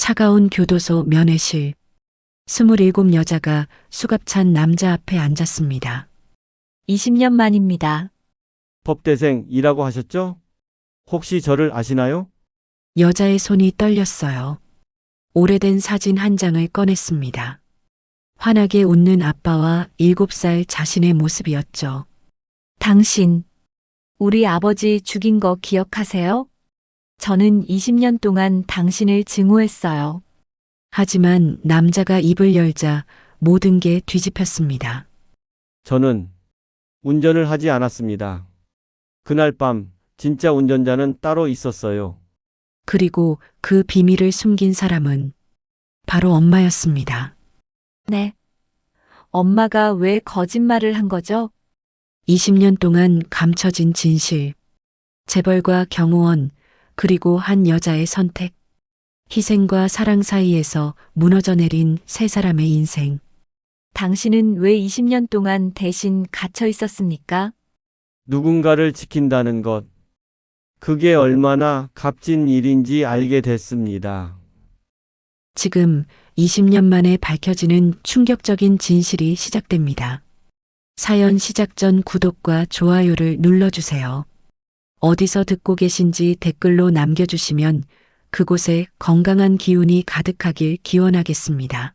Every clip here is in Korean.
차가운 교도소 면회실. 27 여자가 수갑찬 남자 앞에 앉았습니다. 20년 만입니다. 법대생이라고 하셨죠? 혹시 저를 아시나요? 여자의 손이 떨렸어요. 오래된 사진 한 장을 꺼냈습니다. 환하게 웃는 아빠와 7살 자신의 모습이었죠. 당신, 우리 아버지 죽인 거 기억하세요? 저는 20년 동안 당신을 증오했어요. 하지만 남자가 입을 열자 모든 게 뒤집혔습니다. 저는 운전을 하지 않았습니다. 그날 밤 진짜 운전자는 따로 있었어요. 그리고 그 비밀을 숨긴 사람은 바로 엄마였습니다. 네. 엄마가 왜 거짓말을 한 거죠? 20년 동안 감춰진 진실, 재벌과 경호원, 그리고 한 여자의 선택, 희생과 사랑 사이에서 무너져 내린 세 사람의 인생. 당신은 왜 20년 동안 대신 갇혀 있었습니까? 누군가를 지킨다는 것. 그게 얼마나 값진 일인지 알게 됐습니다. 지금 20년 만에 밝혀지는 충격적인 진실이 시작됩니다. 사연 시작 전 구독과 좋아요를 눌러주세요. 어디서 듣고 계신지 댓글로 남겨주시면 그곳에 건강한 기운이 가득하길 기원하겠습니다.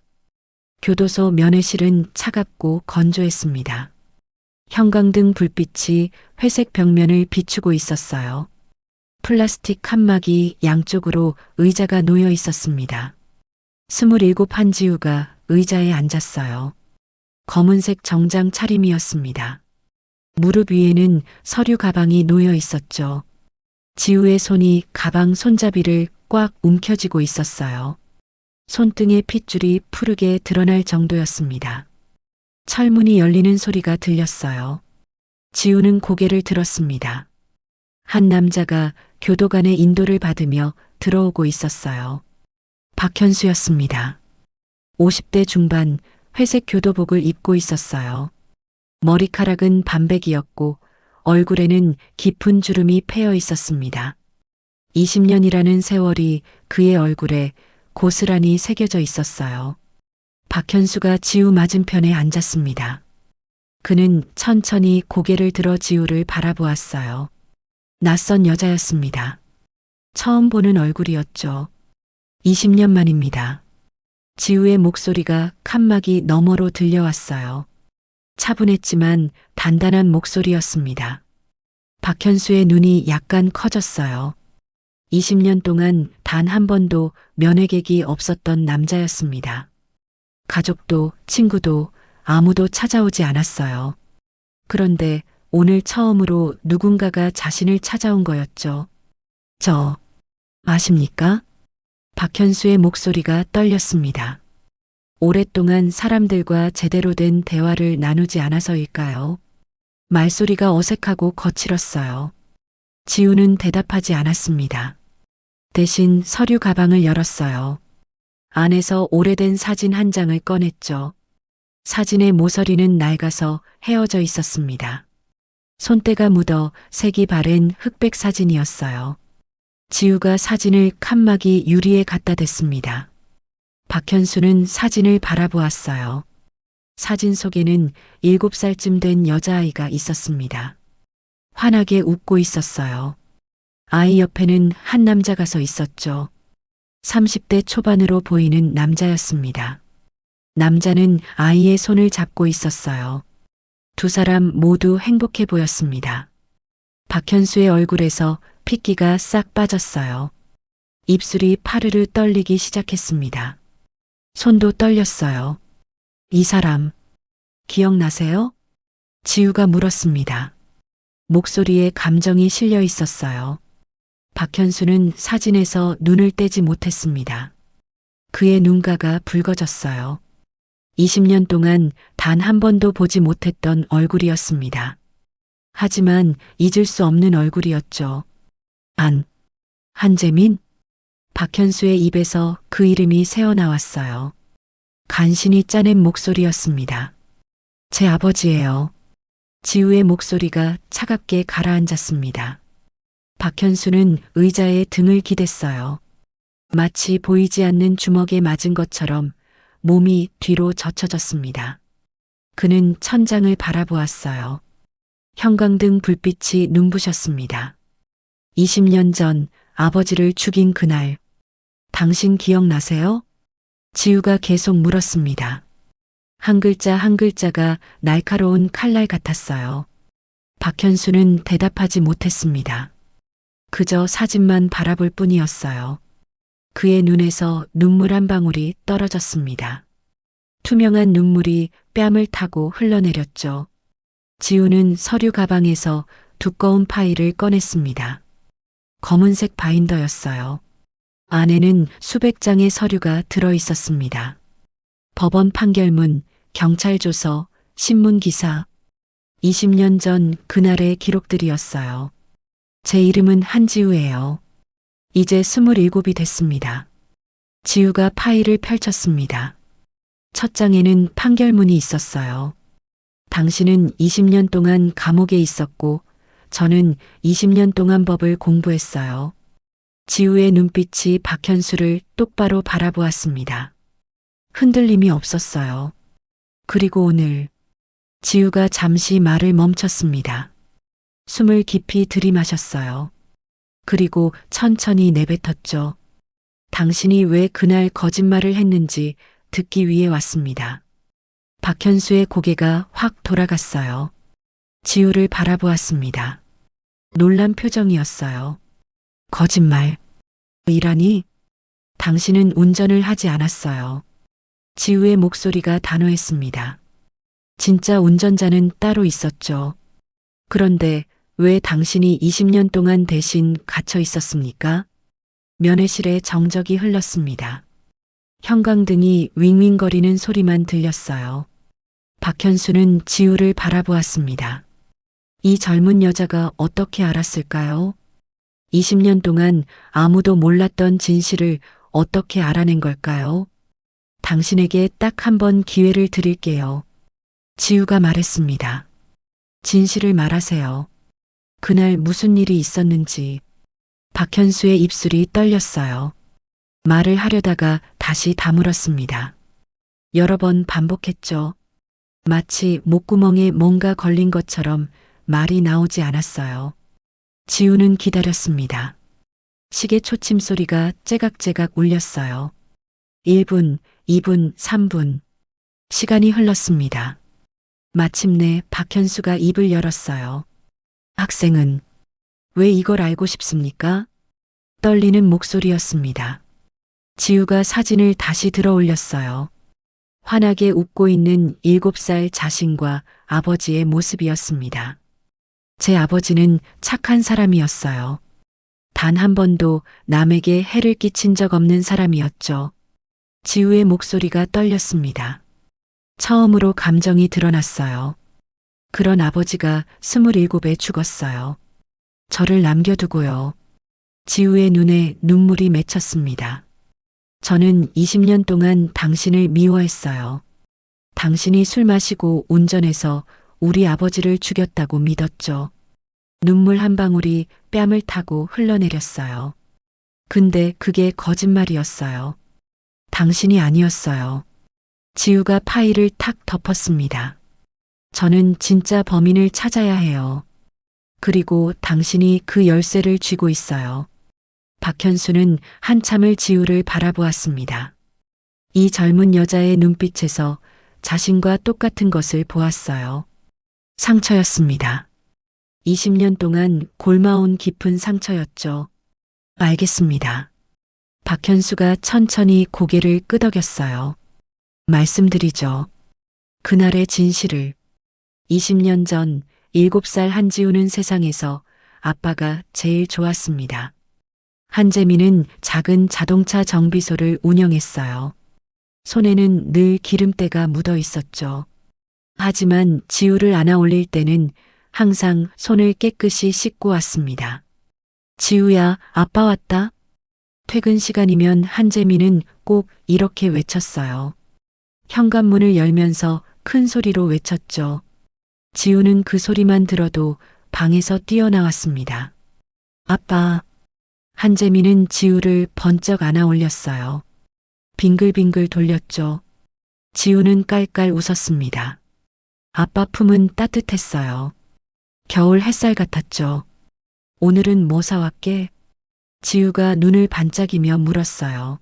교도소 면회실은 차갑고 건조했습니다. 형광등 불빛이 회색 벽면을 비추고 있었어요. 플라스틱 칸막이 양쪽으로 의자가 놓여 있었습니다. 27 한지우가 의자에 앉았어요. 검은색 정장 차림이었습니다. 무릎 위에는 서류 가방이 놓여 있었죠. 지우의 손이 가방 손잡이를 꽉 움켜쥐고 있었어요. 손등의 핏줄이 푸르게 드러날 정도였습니다. 철문이 열리는 소리가 들렸어요. 지우는 고개를 들었습니다. 한 남자가 교도관의 인도를 받으며 들어오고 있었어요. 박현수였습니다. 50대 중반 회색 교도복을 입고 있었어요. 머리카락은 반백이었고 얼굴에는 깊은 주름이 패여 있었습니다. 20년이라는 세월이 그의 얼굴에 고스란히 새겨져 있었어요. 박현수가 지우 맞은편에 앉았습니다. 그는 천천히 고개를 들어 지우를 바라보았어요. 낯선 여자였습니다. 처음 보는 얼굴이었죠. 20년 만입니다. 지우의 목소리가 칸막이 너머로 들려왔어요. 차분했지만 단단한 목소리였습니다. 박현수의 눈이 약간 커졌어요. 20년 동안 단 한 번도 면회객이 없었던 남자였습니다. 가족도 친구도 아무도 찾아오지 않았어요. 그런데 오늘 처음으로 누군가가 자신을 찾아온 거였죠. 저 아십니까? 박현수의 목소리가 떨렸습니다. 오랫동안 사람들과 제대로 된 대화를 나누지 않아서일까요? 말소리가 어색하고 거칠었어요. 지우는 대답하지 않았습니다. 대신 서류 가방을 열었어요. 안에서 오래된 사진 한 장을 꺼냈죠. 사진의 모서리는 낡아서 헤어져 있었습니다. 손때가 묻어 색이 바랜 흑백 사진이었어요. 지우가 사진을 칸막이 유리에 갖다 댔습니다. 박현수는 사진을 바라보았어요. 사진 속에는 7살쯤 된 여자아이가 있었습니다. 환하게 웃고 있었어요. 아이 옆에는 한 남자가 서 있었죠. 30대 초반으로 보이는 남자였습니다. 남자는 아이의 손을 잡고 있었어요. 두 사람 모두 행복해 보였습니다. 박현수의 얼굴에서 핏기가 싹 빠졌어요. 입술이 파르르 떨리기 시작했습니다. 손도 떨렸어요. 이 사람, 기억나세요? 지우가 물었습니다. 목소리에 감정이 실려 있었어요. 박현수는 사진에서 눈을 떼지 못했습니다. 그의 눈가가 붉어졌어요. 20년 동안 단 한 번도 보지 못했던 얼굴이었습니다. 하지만 잊을 수 없는 얼굴이었죠. 한재민? 박현수의 입에서 그 이름이 새어나왔어요. 간신히 짜낸 목소리였습니다. 제 아버지예요. 지우의 목소리가 차갑게 가라앉았습니다. 박현수는 의자에 등을 기댔어요. 마치 보이지 않는 주먹에 맞은 것처럼 몸이 뒤로 젖혀졌습니다. 그는 천장을 바라보았어요. 형광등 불빛이 눈부셨습니다. 20년 전 아버지를 죽인 그날, 당신 기억나세요? 지우가 계속 물었습니다. 한 글자 한 글자가 날카로운 칼날 같았어요. 박현수는 대답하지 못했습니다. 그저 사진만 바라볼 뿐이었어요. 그의 눈에서 눈물 한 방울이 떨어졌습니다. 투명한 눈물이 뺨을 타고 흘러내렸죠. 지우는 서류 가방에서 두꺼운 파일을 꺼냈습니다. 검은색 바인더였어요. 안에는 수백 장의 서류가 들어 있었습니다. 법원 판결문, 경찰 조서, 신문 기사. 20년 전 그날의 기록들이었어요. 제 이름은 한지우예요. 이제 27이 됐습니다. 지우가 파일을 펼쳤습니다. 첫 장에는 판결문이 있었어요. 당신은 20년 동안 감옥에 있었고 저는 20년 동안 법을 공부했어요. 지우의 눈빛이 박현수를 똑바로 바라보았습니다. 흔들림이 없었어요. 그리고 오늘 지우가 잠시 말을 멈췄습니다. 숨을 깊이 들이마셨어요. 그리고 천천히 내뱉었죠. 당신이 왜 그날 거짓말을 했는지 듣기 위해 왔습니다. 박현수의 고개가 확 돌아갔어요. 지우를 바라보았습니다. 놀란 표정이었어요. 거짓말. 이라니? 당신은 운전을 하지 않았어요. 지우의 목소리가 단호했습니다. 진짜 운전자는 따로 있었죠. 그런데 왜 당신이 20년 동안 대신 갇혀 있었습니까? 면회실에 정적이 흘렀습니다. 형광등이 윙윙거리는 소리만 들렸어요. 박현수는 지우를 바라보았습니다. 이 젊은 여자가 어떻게 알았을까요? 20년 동안 아무도 몰랐던 진실을 어떻게 알아낸 걸까요? 당신에게 딱 한 번 기회를 드릴게요. 지우가 말했습니다. 진실을 말하세요. 그날 무슨 일이 있었는지. 박현수의 입술이 떨렸어요. 말을 하려다가 다시 다물었습니다. 여러 번 반복했죠. 마치 목구멍에 뭔가 걸린 것처럼 말이 나오지 않았어요. 지우는 기다렸습니다. 시계 초침 소리가 째각째각 울렸어요. 1분, 2분, 3분. 시간이 흘렀습니다. 마침내 박현수가 입을 열었어요. 학생은 왜 이걸 알고 싶습니까? 떨리는 목소리였습니다. 지우가 사진을 다시 들어 올렸어요. 환하게 웃고 있는 7살 자신과 아버지의 모습이었습니다. 제 아버지는 착한 사람이었어요. 단 한 번도 남에게 해를 끼친 적 없는 사람이었죠. 지우의 목소리가 떨렸습니다. 처음으로 감정이 드러났어요. 그런 아버지가 27에 죽었어요. 저를 남겨두고요. 지우의 눈에 눈물이 맺혔습니다. 저는 20년 동안 당신을 미워했어요. 당신이 술 마시고 운전해서 우리 아버지를 죽였다고 믿었죠. 눈물 한 방울이 뺨을 타고 흘러내렸어요. 근데 그게 거짓말이었어요. 당신이 아니었어요. 지우가 파일을 탁 덮었습니다. 저는 진짜 범인을 찾아야 해요. 그리고 당신이 그 열쇠를 쥐고 있어요. 박현수는 한참을 지우를 바라보았습니다. 이 젊은 여자의 눈빛에서 자신과 똑같은 것을 보았어요. 상처였습니다. 20년 동안 골마온 깊은 상처였죠. 알겠습니다. 박현수가 천천히 고개를 끄덕였어요. 말씀드리죠. 그날의 진실을. 20년 전 7살 한지우는 세상에서 아빠가 제일 좋았습니다. 한재민은 작은 자동차 정비소를 운영했어요. 손에는 늘 기름때가 묻어 있었죠. 하지만 지우를 안아 올릴 때는 항상 손을 깨끗이 씻고 왔습니다. 지우야, 아빠 왔다. 퇴근 시간이면 한재민은 꼭 이렇게 외쳤어요. 현관문을 열면서 큰 소리로 외쳤죠. 지우는 그 소리만 들어도 방에서 뛰어나왔습니다. 아빠. 한재민은 지우를 번쩍 안아 올렸어요. 빙글빙글 돌렸죠. 지우는 깔깔 웃었습니다. 아빠 품은 따뜻했어요. 겨울 햇살 같았죠. 오늘은 뭐 사왔게? 지우가 눈을 반짝이며 물었어요.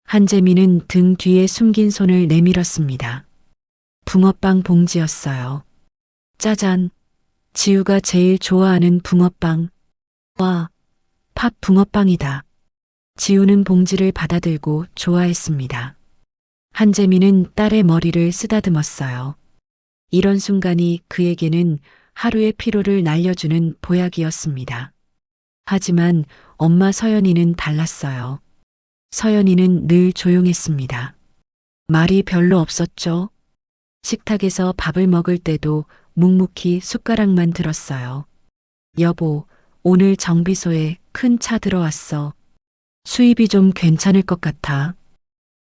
한재민은 등 뒤에 숨긴 손을 내밀었습니다. 붕어빵 봉지였어요. 짜잔. 지우가 제일 좋아하는 붕어빵. 와, 팥 붕어빵이다. 지우는 봉지를 받아들고 좋아했습니다. 한재민은 딸의 머리를 쓰다듬었어요. 이런 순간이 그에게는 하루의 피로를 날려주는 보약이었습니다. 하지만 엄마 서연이는 달랐어요. 서연이는 늘 조용했습니다. 말이 별로 없었죠. 식탁에서 밥을 먹을 때도 묵묵히 숟가락만 들었어요. 여보, 오늘 정비소에 큰 차 들어왔어. 수입이 좀 괜찮을 것 같아.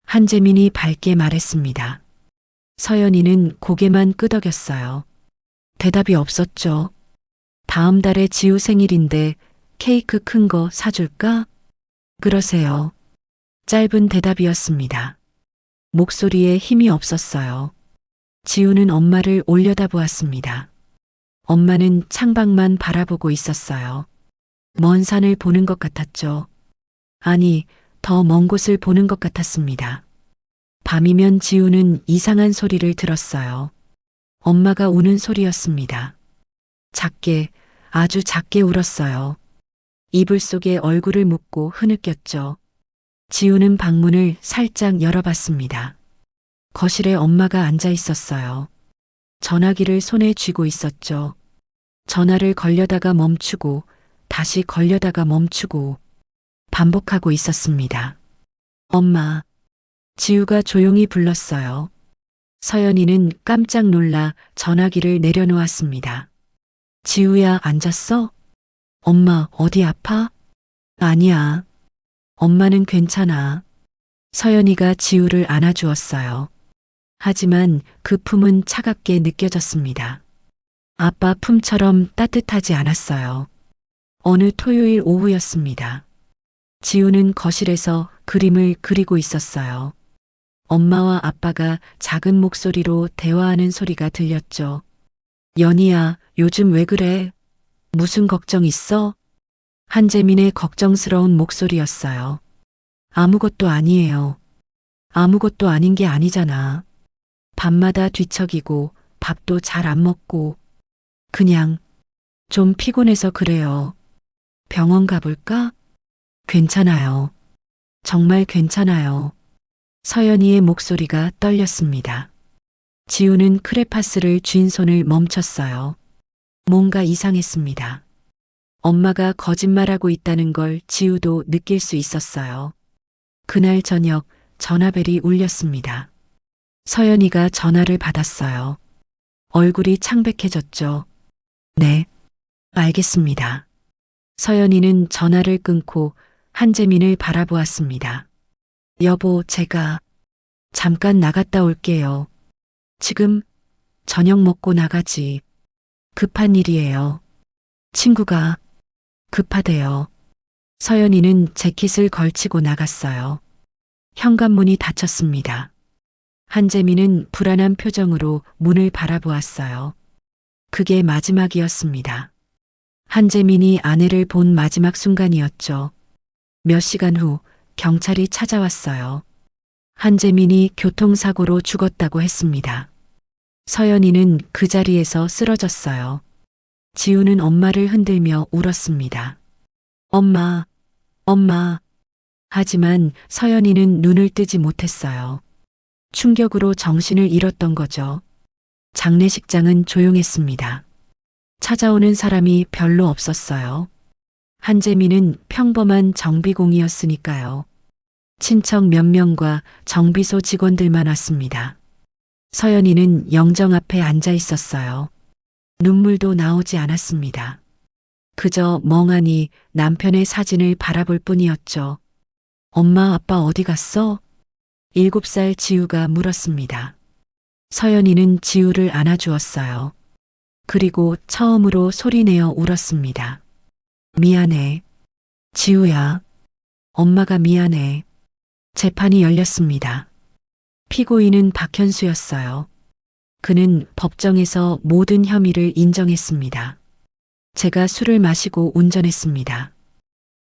한재민이 밝게 말했습니다. 서연이는 고개만 끄덕였어요. 대답이 없었죠. 다음 달에 지우 생일인데 케이크 큰 거 사줄까? 그러세요. 짧은 대답이었습니다. 목소리에 힘이 없었어요. 지우는 엄마를 올려다보았습니다. 엄마는 창밖만 바라보고 있었어요. 먼 산을 보는 것 같았죠. 아니, 더 먼 곳을 보는 것 같았습니다. 밤이면 지우는 이상한 소리를 들었어요. 엄마가 우는 소리였습니다. 작게, 아주 작게 울었어요. 이불 속에 얼굴을 묻고 흐느꼈죠. 지우는 방문을 살짝 열어봤습니다. 거실에 엄마가 앉아 있었어요. 전화기를 손에 쥐고 있었죠. 전화를 걸려다가 멈추고 다시 걸려다가 멈추고 반복하고 있었습니다. 엄마. 지우가 조용히 불렀어요. 서연이는 깜짝 놀라 전화기를 내려놓았습니다. 지우야, 앉았어? 엄마, 어디 아파? 아니야. 엄마는 괜찮아. 서연이가 지우를 안아주었어요. 하지만 그 품은 차갑게 느껴졌습니다. 아빠 품처럼 따뜻하지 않았어요. 어느 토요일 오후였습니다. 지우는 거실에서 그림을 그리고 있었어요. 엄마와 아빠가 작은 목소리로 대화하는 소리가 들렸죠. 연희야, 요즘 왜 그래? 무슨 걱정 있어? 한재민의 걱정스러운 목소리였어요. 아무것도 아니에요. 아무것도 아닌 게 아니잖아. 밤마다 뒤척이고 밥도 잘 안 먹고 그냥 좀 피곤해서 그래요. 병원 가볼까? 괜찮아요. 정말 괜찮아요. 서연이의 목소리가 떨렸습니다. 지우는 크레파스를 쥔 손을 멈췄어요. 뭔가 이상했습니다. 엄마가 거짓말하고 있다는 걸 지우도 느낄 수 있었어요. 그날 저녁 전화벨이 울렸습니다. 서연이가 전화를 받았어요. 얼굴이 창백해졌죠. 네, 알겠습니다. 서연이는 전화를 끊고 한재민을 바라보았습니다. 여보, 제가 잠깐 나갔다 올게요. 지금 저녁 먹고 나가지. 급한 일이에요. 친구가 급하대요. 서연이는 재킷을 걸치고 나갔어요. 현관문이 닫혔습니다. 한재민은 불안한 표정으로 문을 바라보았어요. 그게 마지막이었습니다. 한재민이 아내를 본 마지막 순간이었죠. 몇 시간 후 경찰이 찾아왔어요. 한재민이 교통사고로 죽었다고 했습니다. 서연이는 그 자리에서 쓰러졌어요. 지우는 엄마를 흔들며 울었습니다. 엄마, 엄마. 하지만 서연이는 눈을 뜨지 못했어요. 충격으로 정신을 잃었던 거죠. 장례식장은 조용했습니다. 찾아오는 사람이 별로 없었어요. 한재민은 평범한 정비공이었으니까요. 친척 몇 명과 정비소 직원들만 왔습니다. 서연이는 영정 앞에 앉아 있었어요. 눈물도 나오지 않았습니다. 그저 멍하니 남편의 사진을 바라볼 뿐이었죠. 엄마, 아빠 어디 갔어? 7살 지우가 물었습니다. 서연이는 지우를 안아주었어요. 그리고 처음으로 소리내어 울었습니다. 미안해. 지우야, 엄마가 미안해. 재판이 열렸습니다. 피고인은 박현수였어요. 그는 법정에서 모든 혐의를 인정했습니다. 제가 술을 마시고 운전했습니다.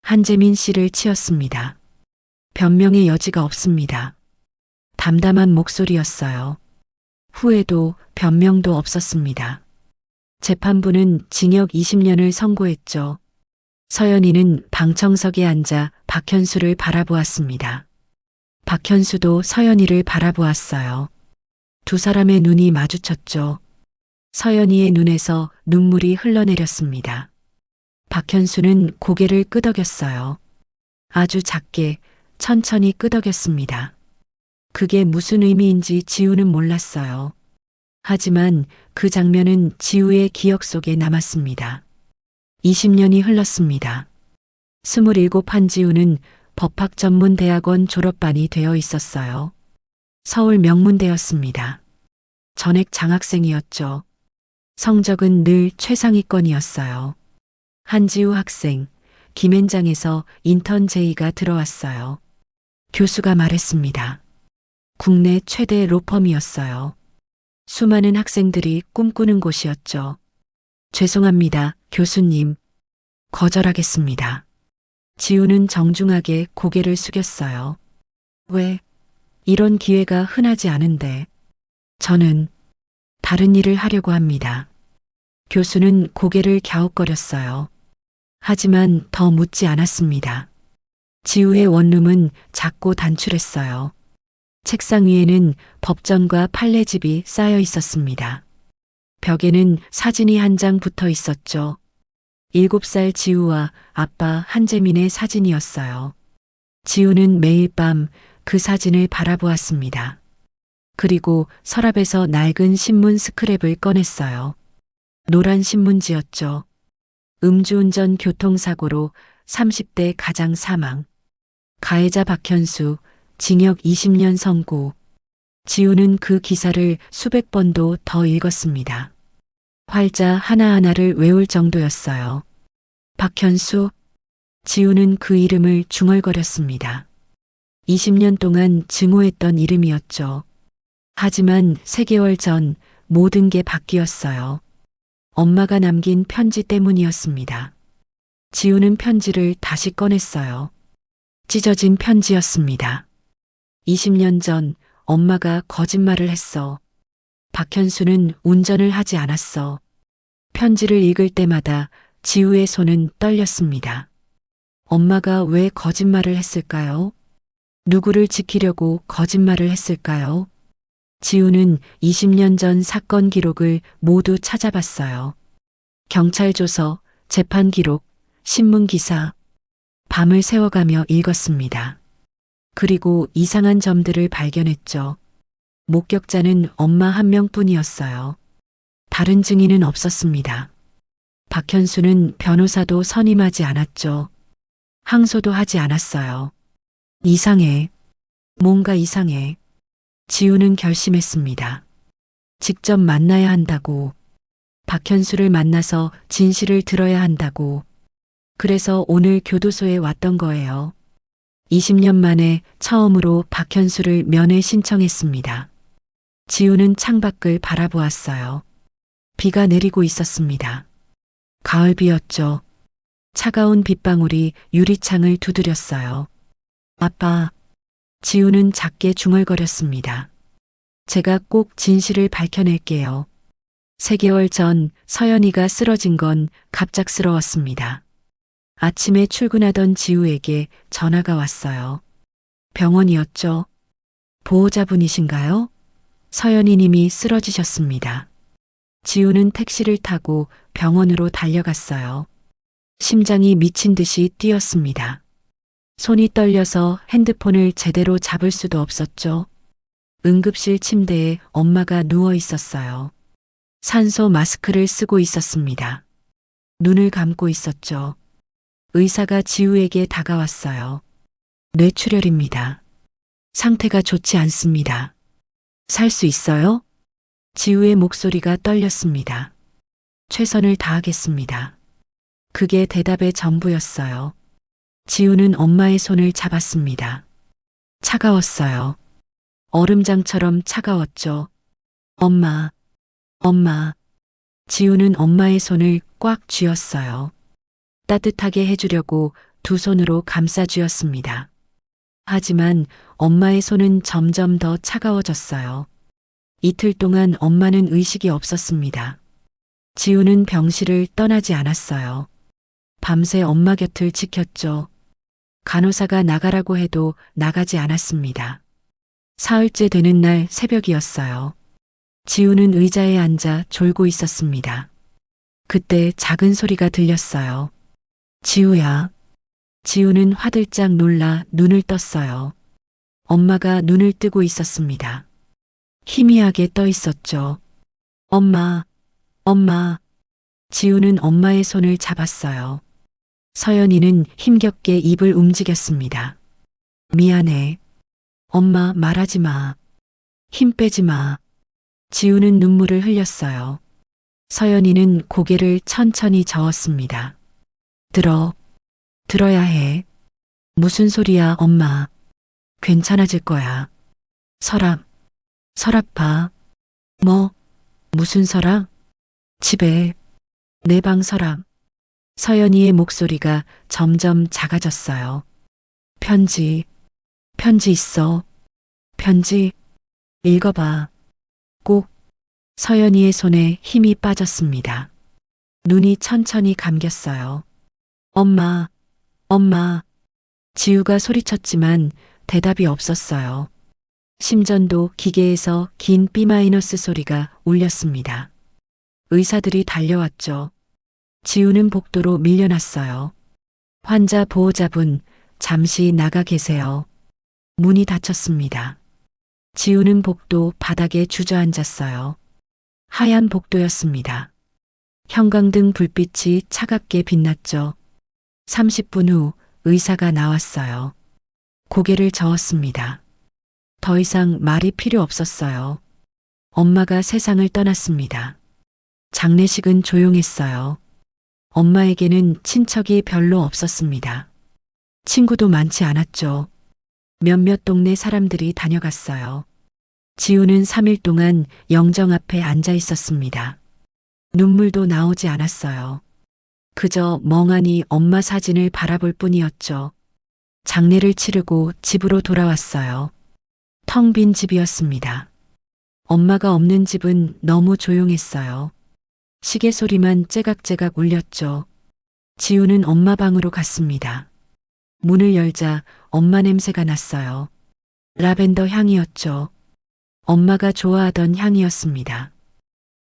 한재민 씨를 치었습니다. 변명의 여지가 없습니다. 담담한 목소리였어요. 후회도 변명도 없었습니다. 재판부는 징역 20년을 선고했죠. 서연이는 방청석에 앉아 박현수를 바라보았습니다. 박현수도 서연이를 바라보았어요. 두 사람의 눈이 마주쳤죠. 서연이의 눈에서 눈물이 흘러내렸습니다. 박현수는 고개를 끄덕였어요. 아주 작게, 천천히 끄덕였습니다. 그게 무슨 의미인지 지우는 몰랐어요. 하지만 그 장면은 지우의 기억 속에 남았습니다. 20년이 흘렀습니다. 27 한지우는 법학전문대학원 졸업반이 되어 있었어요. 서울 명문대였습니다. 전액 장학생이었죠. 성적은 늘 최상위권이었어요. 한지우 학생, 김앤장에서 인턴 제의가 들어왔어요. 교수가 말했습니다. 국내 최대 로펌이었어요. 수많은 학생들이 꿈꾸는 곳이었죠. 죄송합니다, 교수님. 거절하겠습니다. 지우는 정중하게 고개를 숙였어요. 왜? 이런 기회가 흔하지 않은데. 저는 다른 일을 하려고 합니다. 교수는 고개를 갸웃거렸어요. 하지만 더 묻지 않았습니다. 지우의 원룸은 작고 단출했어요. 책상 위에는 법전과 판례집이 쌓여 있었습니다. 벽에는 사진이 한 장 붙어 있었죠. 7살 지우와 아빠 한재민의 사진이었어요. 지우는 매일 밤 그 사진을 바라보았습니다. 그리고 서랍에서 낡은 신문 스크랩을 꺼냈어요. 노란 신문지였죠. 음주운전 교통사고로 30대 가장 사망. 가해자 박현수, 징역 20년 선고. 지우는 그 기사를 수백 번도 더 읽었습니다. 활자 하나하나를 외울 정도였어요. 박현수. 지우는 그 이름을 중얼거렸습니다. 20년 동안 증오했던 이름이었죠. 하지만 3개월 전 모든 게 바뀌었어요. 엄마가 남긴 편지 때문이었습니다. 지우는 편지를 다시 꺼냈어요. 찢어진 편지였습니다. 20년 전 엄마가 거짓말을 했어. 박현수는 운전을 하지 않았어. 편지를 읽을 때마다 지우의 손은 떨렸습니다. 엄마가 왜 거짓말을 했을까요? 누구를 지키려고 거짓말을 했을까요? 지우는 20년 전 사건 기록을 모두 찾아봤어요. 경찰 조서, 재판 기록, 신문 기사. 밤을 새워가며 읽었습니다. 그리고 이상한 점들을 발견했죠. 목격자는 엄마 한 명뿐이었어요. 다른 증인은 없었습니다. 박현수는 변호사도 선임하지 않았죠. 항소도 하지 않았어요. 이상해. 뭔가 이상해. 지우는 결심했습니다. 직접 만나야 한다고. 박현수를 만나서 진실을 들어야 한다고. 그래서 오늘 교도소에 왔던 거예요. 20년 만에 처음으로 박현수를 면회 신청했습니다. 지우는 창밖을 바라보았어요. 비가 내리고 있었습니다. 가을비였죠. 차가운 빗방울이 유리창을 두드렸어요. 아빠. 지우는 작게 중얼거렸습니다. 제가 꼭 진실을 밝혀낼게요. 3개월 전 서연이가 쓰러진 건 갑작스러웠습니다. 아침에 출근하던 지우에게 전화가 왔어요. 병원이었죠. 보호자분이신가요? 서연이 님이 쓰러지셨습니다. 지우는 택시를 타고 병원으로 달려갔어요. 심장이 미친 듯이 뛰었습니다. 손이 떨려서 핸드폰을 제대로 잡을 수도 없었죠. 응급실 침대에 엄마가 누워 있었어요. 산소 마스크를 쓰고 있었습니다. 눈을 감고 있었죠. 의사가 지우에게 다가왔어요. 뇌출혈입니다. 상태가 좋지 않습니다. 살 수 있어요? 지우의 목소리가 떨렸습니다. 최선을 다하겠습니다. 그게 대답의 전부였어요. 지우는 엄마의 손을 잡았습니다. 차가웠어요. 얼음장처럼 차가웠죠. 엄마, 엄마. 지우는 엄마의 손을 꽉 쥐었어요. 따뜻하게 해주려고 두 손으로 감싸 쥐었습니다. 하지만 엄마의 손은 점점 더 차가워졌어요. 이틀 동안 엄마는 의식이 없었습니다. 지우는 병실을 떠나지 않았어요. 밤새 엄마 곁을 지켰죠. 간호사가 나가라고 해도 나가지 않았습니다. 사흘째 되는 날 새벽이었어요. 지우는 의자에 앉아 졸고 있었습니다. 그때 작은 소리가 들렸어요. 지우야. 지우는 화들짝 놀라 눈을 떴어요. 엄마가 눈을 뜨고 있었습니다. 희미하게 떠 있었죠. 엄마, 엄마. 지우는 엄마의 손을 잡았어요. 서연이는 힘겹게 입을 움직였습니다. 미안해. 엄마 말하지 마. 힘 빼지 마. 지우는 눈물을 흘렸어요. 서연이는 고개를 천천히 저었습니다. 들어야 해. 무슨 소리야, 엄마. 괜찮아질 거야. 서랍 봐. 무슨 서랍? 집에, 내 방 서랍. 서연이의 목소리가 점점 작아졌어요. 편지 있어. 편지, 읽어봐. 꼭. 서연이의 손에 힘이 빠졌습니다. 눈이 천천히 감겼어요. 엄마. 지우가 소리쳤지만 대답이 없었어요. 심전도 기계에서 긴 B- 소리가 울렸습니다. 의사들이 달려왔죠. 지우는 복도로 밀려났어요. 환자 보호자분, 잠시 나가 계세요. 문이 닫혔습니다. 지우는 복도 바닥에 주저앉았어요. 하얀 복도였습니다. 형광등 불빛이 차갑게 빛났죠. 30분 후 의사가 나왔어요. 고개를 저었습니다. 더 이상 말이 필요 없었어요. 엄마가 세상을 떠났습니다. 장례식은 조용했어요. 엄마에게는 친척이 별로 없었습니다. 친구도 많지 않았죠. 몇몇 동네 사람들이 다녀갔어요. 지우는 3일 동안 영정 앞에 앉아 있었습니다. 눈물도 나오지 않았어요. 그저 멍하니 엄마 사진을 바라볼 뿐이었죠. 장례를 치르고 집으로 돌아왔어요. 텅 빈 집이었습니다. 엄마가 없는 집은 너무 조용했어요. 시계 소리만 째각째각 울렸죠. 지우는 엄마 방으로 갔습니다. 문을 열자 엄마 냄새가 났어요. 라벤더 향이었죠. 엄마가 좋아하던 향이었습니다.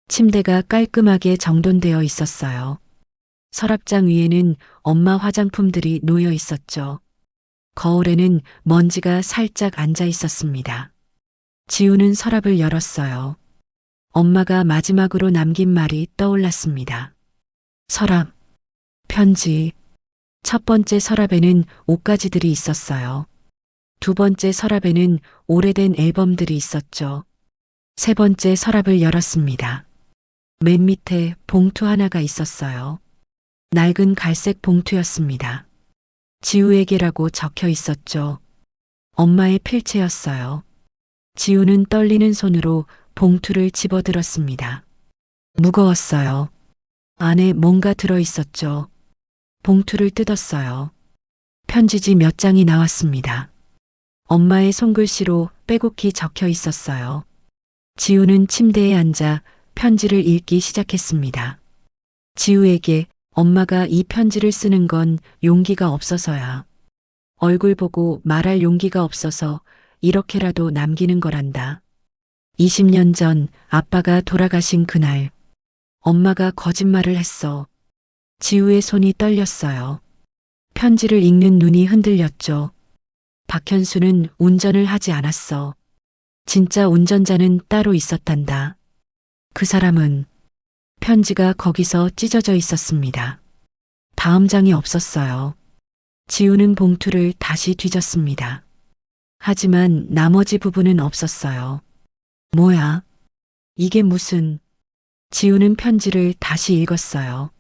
침대가 깔끔하게 정돈되어 있었어요. 서랍장 위에는 엄마 화장품들이 놓여 있었죠. 거울에는 먼지가 살짝 앉아 있었습니다. 지우는 서랍을 열었어요. 엄마가 마지막으로 남긴 말이 떠올랐습니다. 서랍, 편지. 첫 번째 서랍에는 옷가지들이 있었어요. 두 번째 서랍에는 오래된 앨범들이 있었죠. 세 번째 서랍을 열었습니다. 맨 밑에 봉투 하나가 있었어요. 낡은 갈색 봉투였습니다. 지우에게라고 적혀 있었죠. 엄마의 필체였어요. 지우는 떨리는 손으로 봉투를 집어들었습니다. 무거웠어요. 안에 뭔가 들어 있었죠. 봉투를 뜯었어요. 편지지 몇 장이 나왔습니다. 엄마의 손글씨로 빼곡히 적혀 있었어요. 지우는 침대에 앉아 편지를 읽기 시작했습니다. 지우에게 엄마가 이 편지를 쓰는 건 용기가 없어서야. 얼굴 보고 말할 용기가 없어서 이렇게라도 남기는 거란다. 20년 전 아빠가 돌아가신 그날, 엄마가 거짓말을 했어. 지우의 손이 떨렸어요. 편지를 읽는 눈이 흔들렸죠. 박현수는 운전을 하지 않았어. 진짜 운전자는 따로 있었단다. 그 사람은 편지가 거기서 찢어져 있었습니다. 다음 장이 없었어요. 지우는 봉투를 다시 뒤졌습니다. 하지만 나머지 부분은 없었어요. 뭐야? 이게 무슨... 지우는 편지를 다시 읽었어요.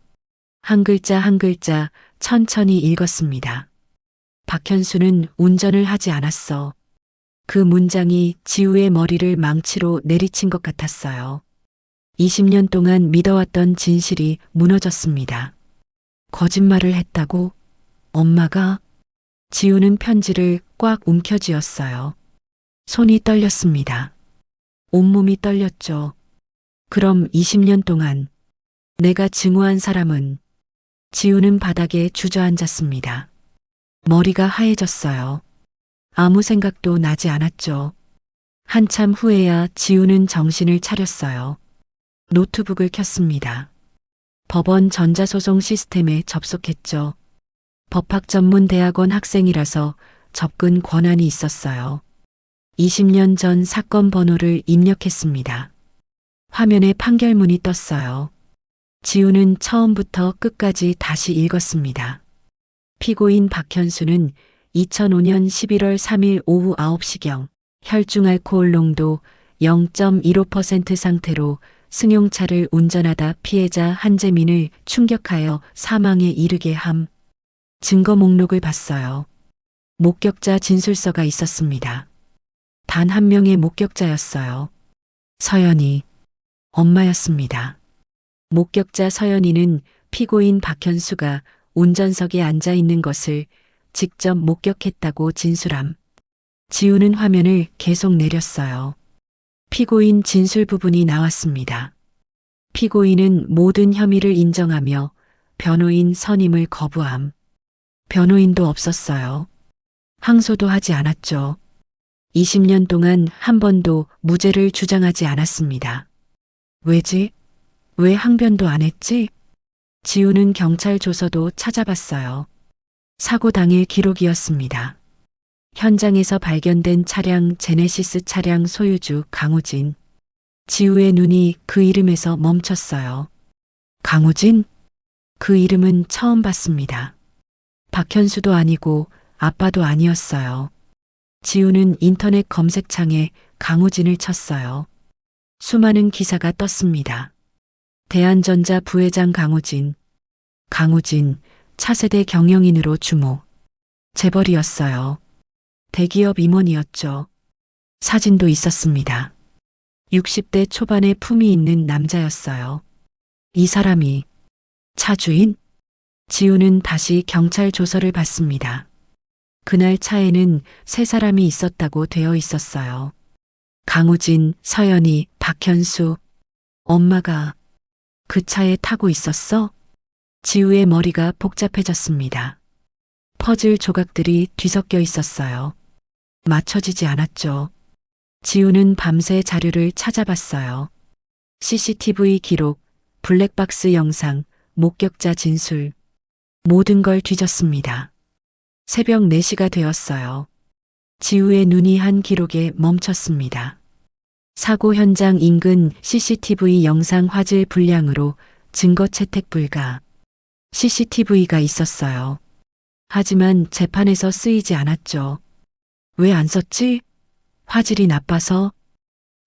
한 글자 한 글자 천천히 읽었습니다. 박현수는 운전을 하지 않았어. 그 문장이 지우의 머리를 망치로 내리친 것 같았어요. 20년 동안 믿어왔던 진실이 무너졌습니다. 거짓말을 했다고? 엄마가? 지우는 편지를 꽉 움켜쥐었어요. 손이 떨렸습니다. 온몸이 떨렸죠. 그럼 20년 동안 내가 증오한 사람은? 지우는 바닥에 주저앉았습니다. 머리가 하얘졌어요. 아무 생각도 나지 않았죠. 한참 후에야 지우는 정신을 차렸어요. 노트북을 켰습니다. 법원 전자소송 시스템에 접속했죠. 법학전문대학원 학생이라서 접근 권한이 있었어요. 20년 전 사건 번호를 입력했습니다. 화면에 판결문이 떴어요. 지우는 처음부터 끝까지 다시 읽었습니다. 피고인 박현수는 2005년 11월 3일 오후 9시경 혈중 알코올 농도 0.15% 상태로 승용차를 운전하다 피해자 한재민을 충격하여 사망에 이르게 함. 증거 목록을 봤어요. 목격자 진술서가 있었습니다. 단 한 명의 목격자였어요. 서연이. 엄마였습니다. 목격자 서연이는 피고인 박현수가 운전석에 앉아 있는 것을 직접 목격했다고 진술함. 지우는 화면을 계속 내렸어요. 피고인 진술 부분이 나왔습니다. 피고인은 모든 혐의를 인정하며 변호인 선임을 거부함. 변호인도 없었어요. 항소도 하지 않았죠. 20년 동안 한 번도 무죄를 주장하지 않았습니다. 왜지? 왜 항변도 안 했지? 지우는 경찰 조서도 찾아봤어요. 사고 당일 기록이었습니다. 현장에서 발견된 차량 제네시스 차량 소유주 강우진. 지우의 눈이 그 이름에서 멈췄어요. 강우진? 그 이름은 처음 봤습니다. 박현수도 아니고 아빠도 아니었어요. 지우는 인터넷 검색창에 강우진을 쳤어요. 수많은 기사가 떴습니다. 대한전자 부회장 강우진. 강우진, 차세대 경영인으로 주목. 재벌이었어요. 대기업 임원이었죠. 사진도 있었습니다. 60대 초반의 품이 있는 남자였어요. 이 사람이 차 주인? 지우는 다시 경찰 조서를 봤습니다. 그날 차에는 세 사람이 있었다고 되어 있었어요. 강우진, 서연이, 박현수. 엄마가 그 차에 타고 있었어? 지우의 머리가 복잡해졌습니다. 퍼즐 조각들이 뒤섞여 있었어요. 맞춰지지 않았죠. 지우는 밤새 자료를 찾아봤어요. CCTV 기록, 블랙박스 영상, 목격자 진술. 모든 걸 뒤졌습니다. 새벽 4시가 되었어요. 지우의 눈이 한 기록에 멈췄습니다. 사고 현장 인근 CCTV 영상 화질 불량으로 증거 채택 불가. CCTV가 있었어요. 하지만 재판에서 쓰이지 않았죠. 왜 안 썼지? 화질이 나빠서?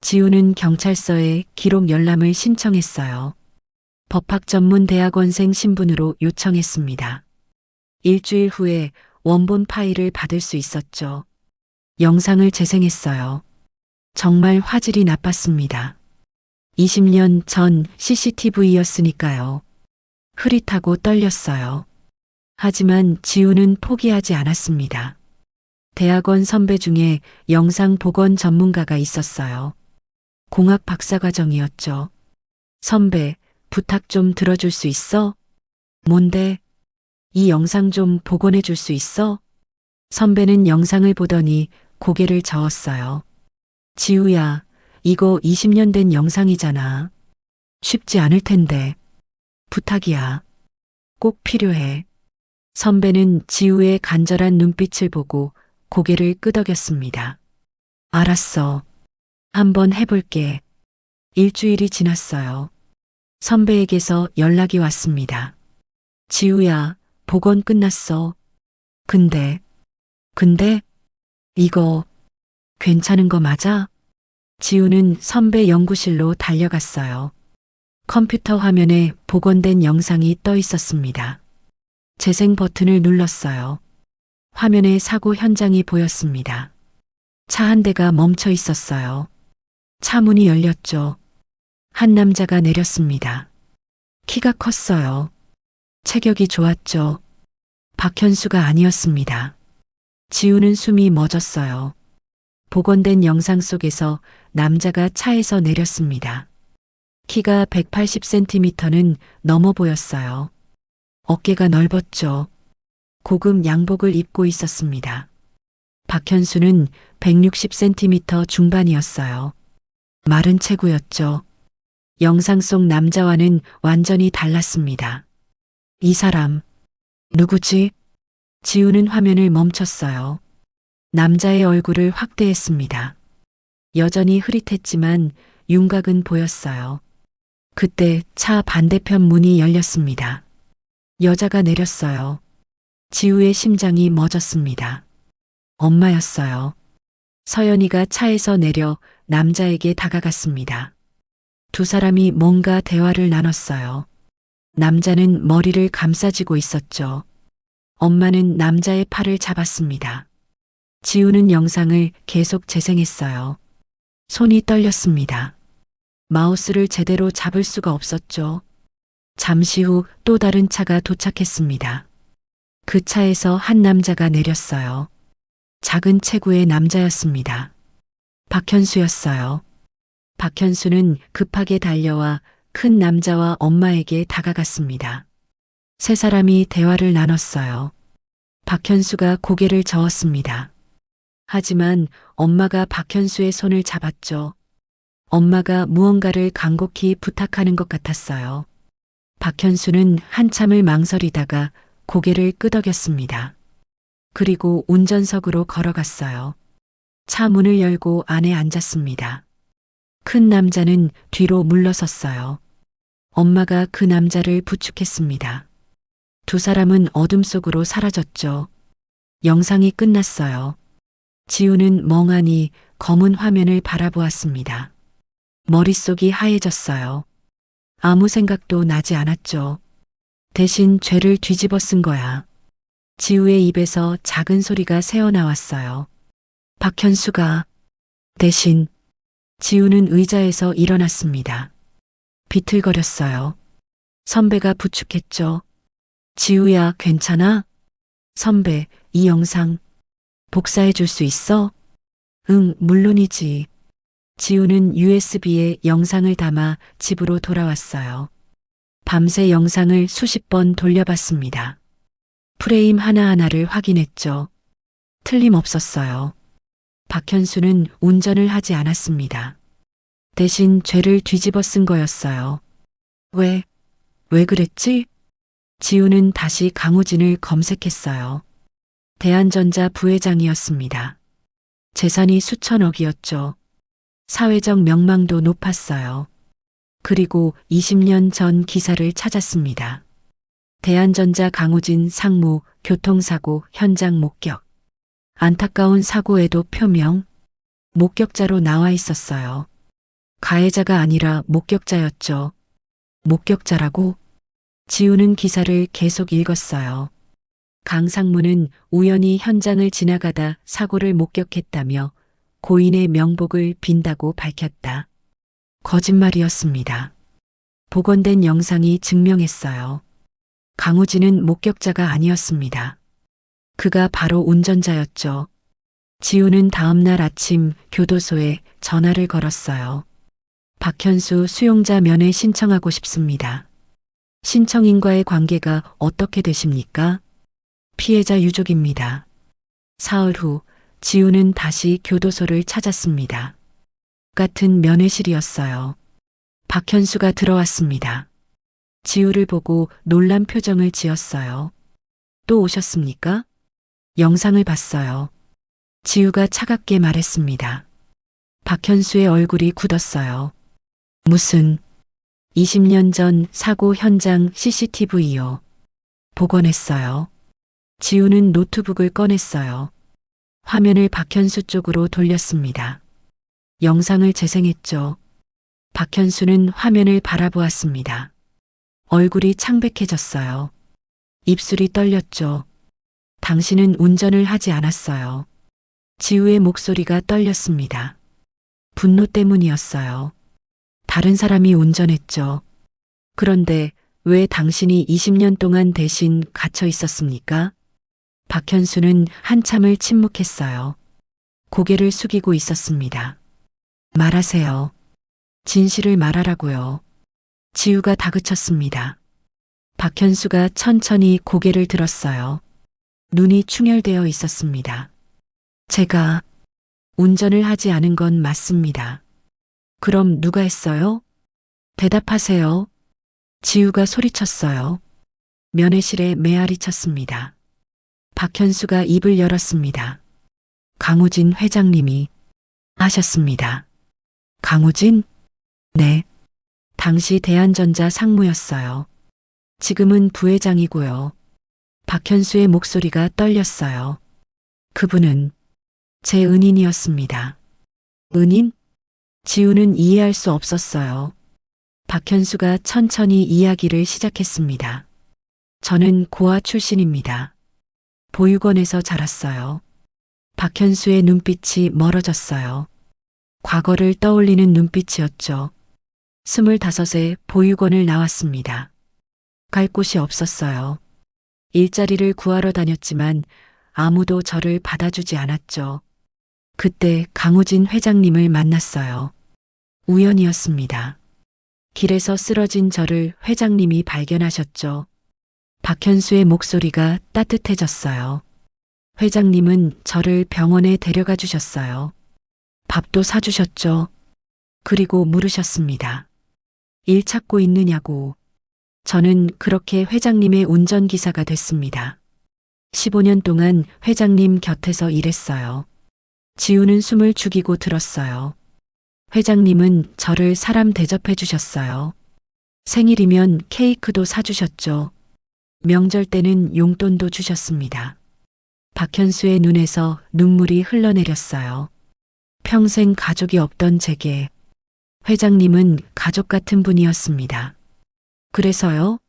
지우는 경찰서에 기록 열람을 신청했어요. 법학전문대학원생 신분으로 요청했습니다. 일주일 후에 원본 파일을 받을 수 있었죠. 영상을 재생했어요. 정말 화질이 나빴습니다. 20년 전 CCTV였으니까요. 흐릿하고 떨렸어요. 하지만 지우는 포기하지 않았습니다. 대학원 선배 중에 영상 복원 전문가가 있었어요. 공학 박사과정이었죠. 선배, 부탁 좀 들어줄 수 있어? 뭔데? 이 영상 좀 복원해 줄 수 있어? 선배는 영상을 보더니 고개를 저었어요. 지우야, 이거 20년 된 영상이잖아. 쉽지 않을 텐데. 부탁이야. 꼭 필요해. 선배는 지우의 간절한 눈빛을 보고 고개를 끄덕였습니다. 알았어. 한번 해볼게. 일주일이 지났어요. 선배에게서 연락이 왔습니다. 지우야, 복원 끝났어. 근데 이거 괜찮은 거 맞아? 지우는 선배 연구실로 달려갔어요. 컴퓨터 화면에 복원된 영상이 떠 있었습니다. 재생 버튼을 눌렀어요. 화면에 사고 현장이 보였습니다. 차 한 대가 멈춰 있었어요. 차 문이 열렸죠. 한 남자가 내렸습니다. 키가 컸어요. 체격이 좋았죠. 박현수가 아니었습니다. 지우는 숨이 멎었어요. 복원된 영상 속에서 남자가 차에서 내렸습니다. 키가 180cm는 넘어 보였어요. 어깨가 넓었죠. 고급 양복을 입고 있었습니다. 박현수는 160cm 중반이었어요. 마른 체구였죠. 영상 속 남자와는 완전히 달랐습니다. 이 사람, 누구지? 지우는 화면을 멈췄어요. 남자의 얼굴을 확대했습니다. 여전히 흐릿했지만 윤곽은 보였어요. 그때 차 반대편 문이 열렸습니다. 여자가 내렸어요. 지우의 심장이 멎었습니다. 엄마였어요. 서연이가 차에서 내려 남자에게 다가갔습니다. 두 사람이 뭔가 대화를 나눴어요. 남자는 머리를 감싸쥐고 있었죠. 엄마는 남자의 팔을 잡았습니다. 지우는 영상을 계속 재생했어요. 손이 떨렸습니다. 마우스를 제대로 잡을 수가 없었죠. 잠시 후 또 다른 차가 도착했습니다. 그 차에서 한 남자가 내렸어요. 작은 체구의 남자였습니다. 박현수였어요. 박현수는 급하게 달려와 큰 남자와 엄마에게 다가갔습니다. 세 사람이 대화를 나눴어요. 박현수가 고개를 저었습니다. 하지만 엄마가 박현수의 손을 잡았죠. 엄마가 무언가를 간곡히 부탁하는 것 같았어요. 박현수는 한참을 망설이다가 고개를 끄덕였습니다. 그리고 운전석으로 걸어갔어요. 차 문을 열고 안에 앉았습니다. 큰 남자는 뒤로 물러섰어요. 엄마가 그 남자를 부축했습니다. 두 사람은 어둠 속으로 사라졌죠. 영상이 끝났어요. 지우는 멍하니 검은 화면을 바라보았습니다. 머릿속이 하얘졌어요. 아무 생각도 나지 않았죠. 대신 죄를 뒤집어 쓴 거야. 지우의 입에서 작은 소리가 새어나왔어요. 박현수가 대신 지우는 의자에서 일어났습니다. 비틀거렸어요. 선배가 부축했죠. 지우야, 괜찮아? 선배, 이 영상 복사해 줄 수 있어? 응, 물론이지. 지우는 USB에 영상을 담아 집으로 돌아왔어요. 밤새 영상을 수십 번 돌려봤습니다. 프레임 하나하나를 확인했죠. 틀림없었어요. 박현수는 운전을 하지 않았습니다. 대신 죄를 뒤집어 쓴 거였어요. 왜 그랬지? 지우는 다시 강우진을 검색했어요. 대한전자 부회장이었습니다. 재산이 수천억이었죠. 사회적 명망도 높았어요. 그리고 20년 전 기사를 찾았습니다. 대한전자 강우진 상무 교통사고 현장 목격. 안타까운 사고에도 표명. 목격자로 나와 있었어요. 가해자가 아니라 목격자였죠. 목격자라고? 지우는 기사를 계속 읽었어요. 강 상무는 우연히 현장을 지나가다 사고를 목격했다며 고인의 명복을 빈다고 밝혔다. 거짓말이었습니다. 복원된 영상이 증명했어요. 강우진은 목격자가 아니었습니다. 그가 바로 운전자였죠. 지우는 다음 날 아침 교도소에 전화를 걸었어요. 박현수 수용자 면회 신청하고 싶습니다. 신청인과의 관계가 어떻게 되십니까? 피해자 유족입니다. 사흘 후 지우는 다시 교도소를 찾았습니다. 같은 면회실이었어요. 박현수가 들어왔습니다. 지우를 보고 놀란 표정을 지었어요. 또 오셨습니까? 영상을 봤어요. 지우가 차갑게 말했습니다. 박현수의 얼굴이 굳었어요. 무슨 20년 전 사고 현장 CCTV요. 복원했어요. 지우는 노트북을 꺼냈어요. 화면을 박현수 쪽으로 돌렸습니다. 영상을 재생했죠. 박현수는 화면을 바라보았습니다. 얼굴이 창백해졌어요. 입술이 떨렸죠. 당신은 운전을 하지 않았어요. 지우의 목소리가 떨렸습니다. 분노 때문이었어요. 다른 사람이 운전했죠. 그런데 왜 당신이 20년 동안 대신 갇혀 있었습니까? 박현수는 한참을 침묵했어요. 고개를 숙이고 있었습니다. 말하세요. 진실을 말하라고요. 지우가 다그쳤습니다. 박현수가 천천히 고개를 들었어요. 눈이 충혈되어 있었습니다. 제가 운전을 하지 않은 건 맞습니다. 그럼 누가 했어요? 대답하세요. 지우가 소리쳤어요. 면회실에 메아리 쳤습니다. 박현수가 입을 열었습니다. 강우진 회장님이 하셨습니다. 강우진? 네. 당시 대한전자 상무였어요. 지금은 부회장이고요. 박현수의 목소리가 떨렸어요. 그분은 제 은인이었습니다. 은인? 지우는 이해할 수 없었어요. 박현수가 천천히 이야기를 시작했습니다. 저는 고아 출신입니다. 보육원에서 자랐어요. 박현수의 눈빛이 멀어졌어요. 과거를 떠올리는 눈빛이었죠. 25에 보육원을 나왔습니다. 갈 곳이 없었어요. 일자리를 구하러 다녔지만 아무도 저를 받아주지 않았죠. 그때 강우진 회장님을 만났어요. 우연이었습니다. 길에서 쓰러진 저를 회장님이 발견하셨죠. 박현수의 목소리가 따뜻해졌어요. 회장님은 저를 병원에 데려가 주셨어요. 밥도 사주셨죠. 그리고 물으셨습니다. 일 찾고 있느냐고. 저는 그렇게 회장님의 운전기사가 됐습니다. 15년 동안 회장님 곁에서 일했어요. 지우는 숨을 죽이고 들었어요. 회장님은 저를 사람 대접해 주셨어요. 생일이면 케이크도 사주셨죠. 명절 때는 용돈도 주셨습니다. 박현수의 눈에서 눈물이 흘러내렸어요. 평생 가족이 없던 제게 회장님은 가족 같은 분이었습니다. 그래서요?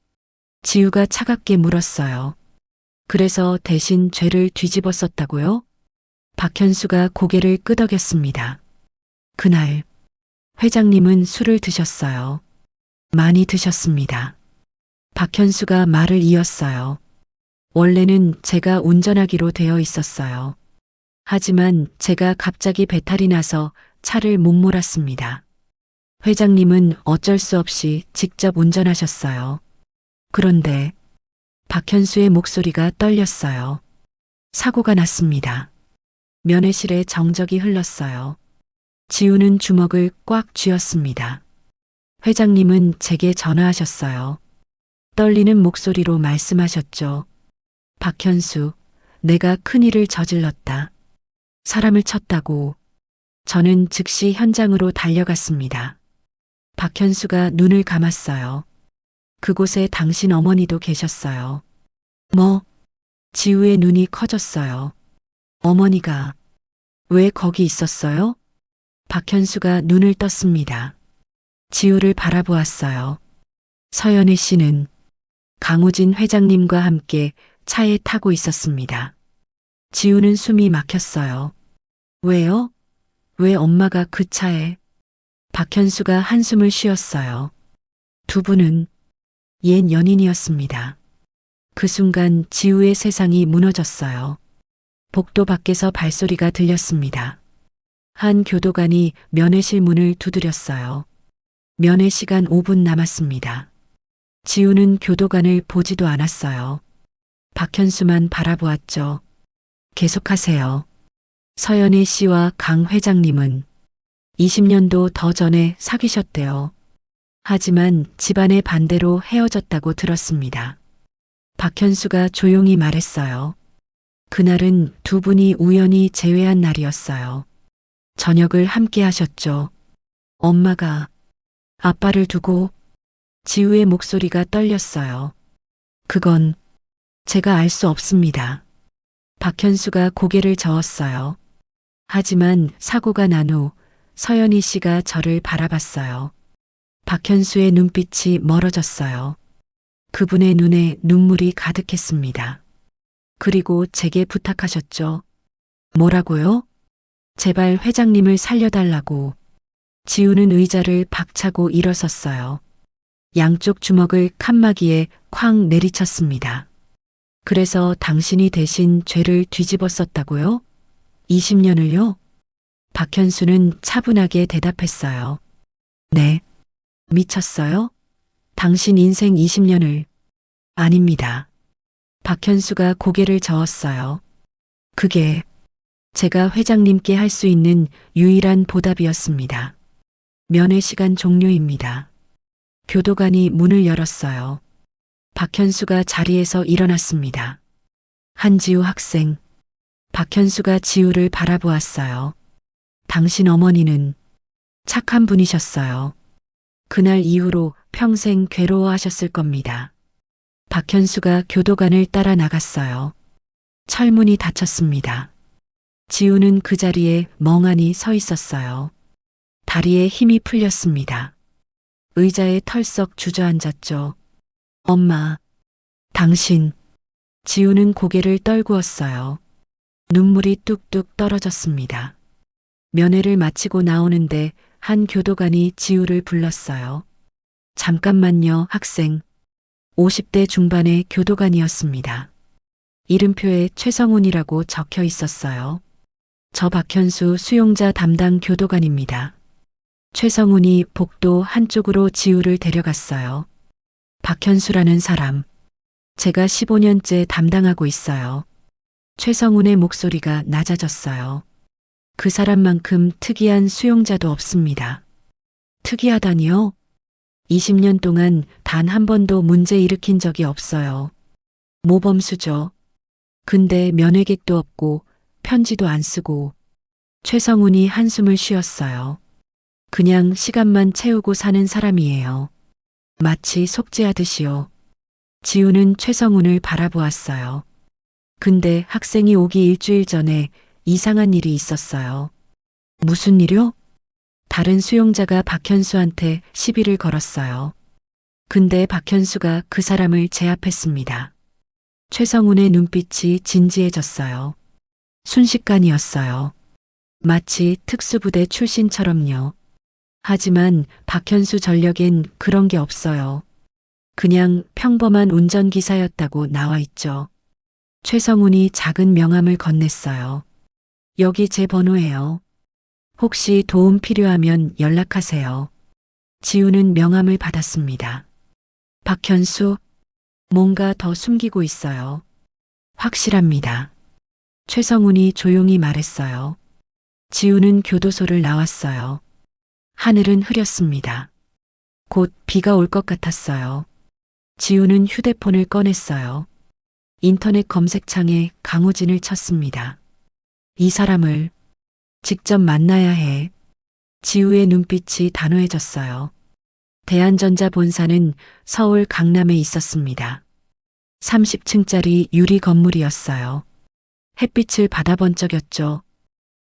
지우가 차갑게 물었어요. 그래서 대신 죄를 뒤집어 썼다고요? 박현수가 고개를 끄덕였습니다. 그날 회장님은 술을 드셨어요. 많이 드셨습니다. 박현수가 말을 이었어요. 원래는 제가 운전하기로 되어 있었어요. 하지만 제가 갑자기 배탈이 나서 차를 못 몰았습니다. 회장님은 어쩔 수 없이 직접 운전하셨어요. 그런데 박현수의 목소리가 떨렸어요. 사고가 났습니다. 면회실에 정적이 흘렀어요. 지우는 주먹을 꽉 쥐었습니다. 회장님은 제게 전화하셨어요. 떨리는 목소리로 말씀하셨죠. 박현수, 내가 큰일을 저질렀다. 사람을 쳤다고. 저는 즉시 현장으로 달려갔습니다. 박현수가 눈을 감았어요. 그곳에 당신 어머니도 계셨어요. 뭐? 지우의 눈이 커졌어요. 어머니가 왜 거기 있었어요? 박현수가 눈을 떴습니다. 지우를 바라보았어요. 서연희 씨는 강우진 회장님과 함께 차에 타고 있었습니다. 지우는 숨이 막혔어요. 왜요? 왜 엄마가 그 차에? 박현수가 한숨을 쉬었어요. 두 분은 옛 연인이었습니다. 그 순간 지우의 세상이 무너졌어요. 복도 밖에서 발소리가 들렸습니다. 한 교도관이 면회실 문을 두드렸어요. 면회 시간 5분 남았습니다. 지우는 교도관을 보지도 않았어요. 박현수만 바라보았죠. 계속하세요. 서연희 씨와 강 회장님은 20년도 더 전에 사귀셨대요. 하지만 집안의 반대로 헤어졌다고 들었습니다. 박현수가 조용히 말했어요. 그날은 두 분이 우연히 재회한 날이었어요. 저녁을 함께 하셨죠. 엄마가 아빠를 두고. 지우의 목소리가 떨렸어요. 그건 제가 알 수 없습니다. 박현수가 고개를 저었어요. 하지만 사고가 난 후 서연희 씨가 저를 바라봤어요. 박현수의 눈빛이 멀어졌어요. 그분의 눈에 눈물이 가득했습니다. 그리고 제게 부탁하셨죠. 뭐라고요? 제발 회장님을 살려달라고. 지우는 의자를 박차고 일어섰어요. 양쪽 주먹을 칸막이에 쾅 내리쳤습니다. 그래서 당신이 대신 죄를 뒤집어 썼다고요? 20년을요? 박현수는 차분하게 대답했어요. 네. 미쳤어요? 당신 인생 20년을. 아닙니다. 박현수가 고개를 저었어요. 그게 제가 회장님께 할 수 있는 유일한 보답이었습니다. 면회 시간 종료입니다. 교도관이 문을 열었어요. 박현수가 자리에서 일어났습니다. 한지우 학생. 박현수가 지우를 바라보았어요. 당신 어머니는 착한 분이셨어요. 그날 이후로 평생 괴로워하셨을 겁니다. 박현수가 교도관을 따라 나갔어요. 철문이 닫혔습니다. 지우는 그 자리에 멍하니 서 있었어요. 다리에 힘이 풀렸습니다. 의자에 털썩 주저앉았죠. 엄마, 당신. 지우는 고개를 떨구었어요. 눈물이 뚝뚝 떨어졌습니다. 면회를 마치고 나오는데 한 교도관이 지우를 불렀어요. 잠깐만요, 학생. 50대 중반의 교도관이었습니다. 이름표에 최성훈이라고 적혀 있었어요. 저 박현수 수용자 담당 교도관입니다. 최성훈이 복도 한쪽으로 지우를 데려갔어요. 박현수라는 사람, 제가 15년째 담당하고 있어요. 최성훈의 목소리가 낮아졌어요. 그 사람만큼 특이한 수용자도 없습니다. 특이하다니요? 20년 동안 단 한 번도 문제 일으킨 적이 없어요. 모범수죠. 근데 면회객도 없고 편지도 안 쓰고. 최성훈이 한숨을 쉬었어요. 그냥 시간만 채우고 사는 사람이에요. 마치 속죄하듯이요. 지우는 최성훈을 바라보았어요. 근데 학생이 오기 일주일 전에 이상한 일이 있었어요. 무슨 일요? 다른 수용자가 박현수한테 시비를 걸었어요. 근데 박현수가 그 사람을 제압했습니다. 최성훈의 눈빛이 진지해졌어요. 순식간이었어요. 마치 특수부대 출신처럼요. 하지만 박현수 전력엔 그런 게 없어요. 그냥 평범한 운전기사였다고 나와 있죠. 최성훈이 작은 명함을 건넸어요. 여기 제 번호예요. 혹시 도움 필요하면 연락하세요. 지우는 명함을 받았습니다. 박현수, 뭔가 더 숨기고 있어요. 확실합니다. 최성훈이 조용히 말했어요. 지우는 교도소를 나왔어요. 하늘은 흐렸습니다. 곧 비가 올 것 같았어요. 지우는 휴대폰을 꺼냈어요. 인터넷 검색창에 강우진을 쳤습니다. 이 사람을 직접 만나야 해. 지우의 눈빛이 단호해졌어요. 대한전자 본사는 서울 강남에 있었습니다. 30층짜리 유리 건물이었어요. 햇빛을 받아 번쩍였죠.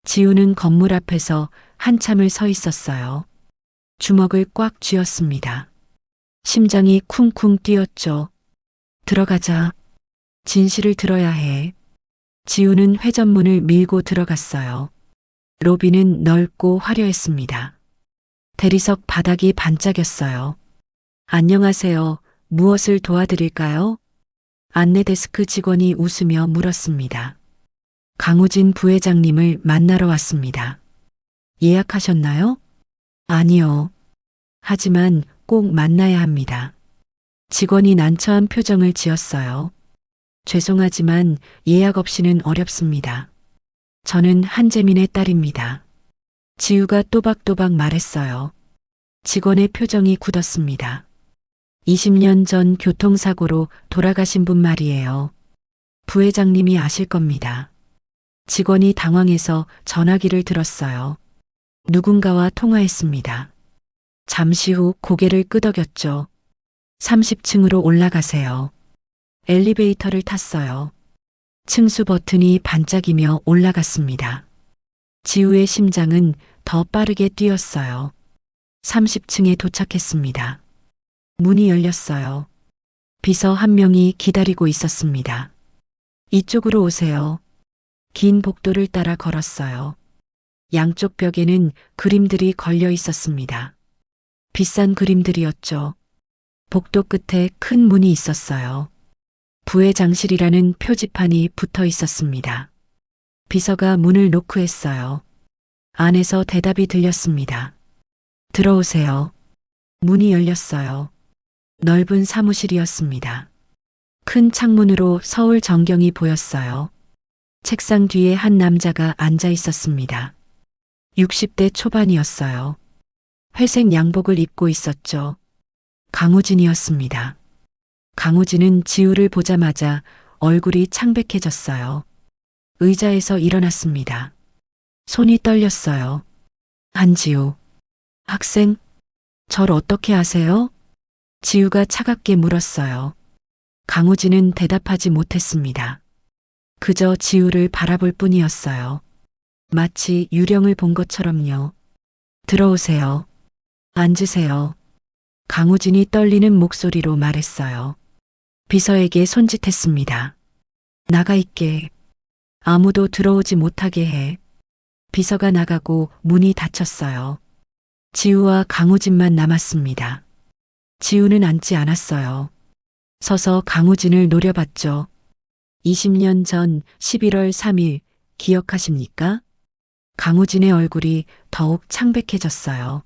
지우는 건물 앞에서 한참을 서 있었어요. 주먹을 꽉 쥐었습니다. 심장이 쿵쿵 뛰었죠. 들어가자. 진실을 들어야 해. 지우는 회전문을 밀고 들어갔어요. 로비는 넓고 화려했습니다. 대리석 바닥이 반짝였어요. 안녕하세요. 무엇을 도와드릴까요? 안내데스크 직원이 웃으며 물었습니다. 강우진 부회장님을 만나러 왔습니다. 예약하셨나요? 아니요. 하지만 꼭 만나야 합니다. 직원이 난처한 표정을 지었어요. 죄송하지만 예약 없이는 어렵습니다. 저는 한재민의 딸입니다. 지우가 또박또박 말했어요. 직원의 표정이 굳었습니다. 20년 전 교통사고로 돌아가신 분 말이에요. 부회장님이 아실 겁니다. 직원이 당황해서 전화기를 들었어요. 누군가와 통화했습니다. 잠시 후 고개를 끄덕였죠. 30층으로 올라가세요. 엘리베이터를 탔어요. 층수 버튼이 반짝이며 올라갔습니다. 지우의 심장은 더 빠르게 뛰었어요. 30층에 도착했습니다. 문이 열렸어요. 비서 한 명이 기다리고 있었습니다. 이쪽으로 오세요. 긴 복도를 따라 걸었어요. 양쪽 벽에는 그림들이 걸려 있었습니다. 비싼 그림들이었죠. 복도 끝에 큰 문이 있었어요. 부회장실이라는 표지판이 붙어 있었습니다. 비서가 문을 노크했어요. 안에서 대답이 들렸습니다. 들어오세요. 문이 열렸어요. 넓은 사무실이었습니다. 큰 창문으로 서울 전경이 보였어요. 책상 뒤에 한 남자가 앉아 있었습니다. 60대 초반이었어요. 회색 양복을 입고 있었죠. 강우진이었습니다. 강우진은 지우를 보자마자 얼굴이 창백해졌어요. 의자에서 일어났습니다. 손이 떨렸어요. 한지우. 학생? 절 어떻게 아세요? 지우가 차갑게 물었어요. 강우진은 대답하지 못했습니다. 그저 지우를 바라볼 뿐이었어요. 마치 유령을 본 것처럼요. 들어오세요. 앉으세요. 강우진이 떨리는 목소리로 말했어요. 비서에게 손짓했습니다. 나가 있게. 아무도 들어오지 못하게 해. 비서가 나가고 문이 닫혔어요. 지우와 강우진만 남았습니다. 지우는 앉지 않았어요. 서서 강우진을 노려봤죠. 20년 전 11월 3일 기억하십니까? 강우진의 얼굴이 더욱 창백해졌어요.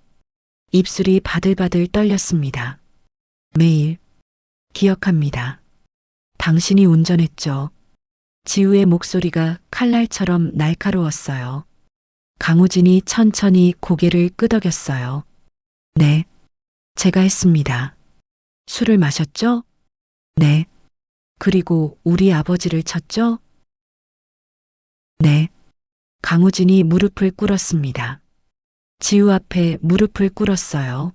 입술이 바들바들 떨렸습니다. 매일 기억합니다. 당신이 운전했죠. 지우의 목소리가 칼날처럼 날카로웠어요. 강우진이 천천히 고개를 끄덕였어요. 네, 제가 했습니다. 술을 마셨죠? 네. 그리고 우리 아버지를 쳤죠? 네. 강우진이 무릎을 꿇었습니다. 지우 앞에 무릎을 꿇었어요.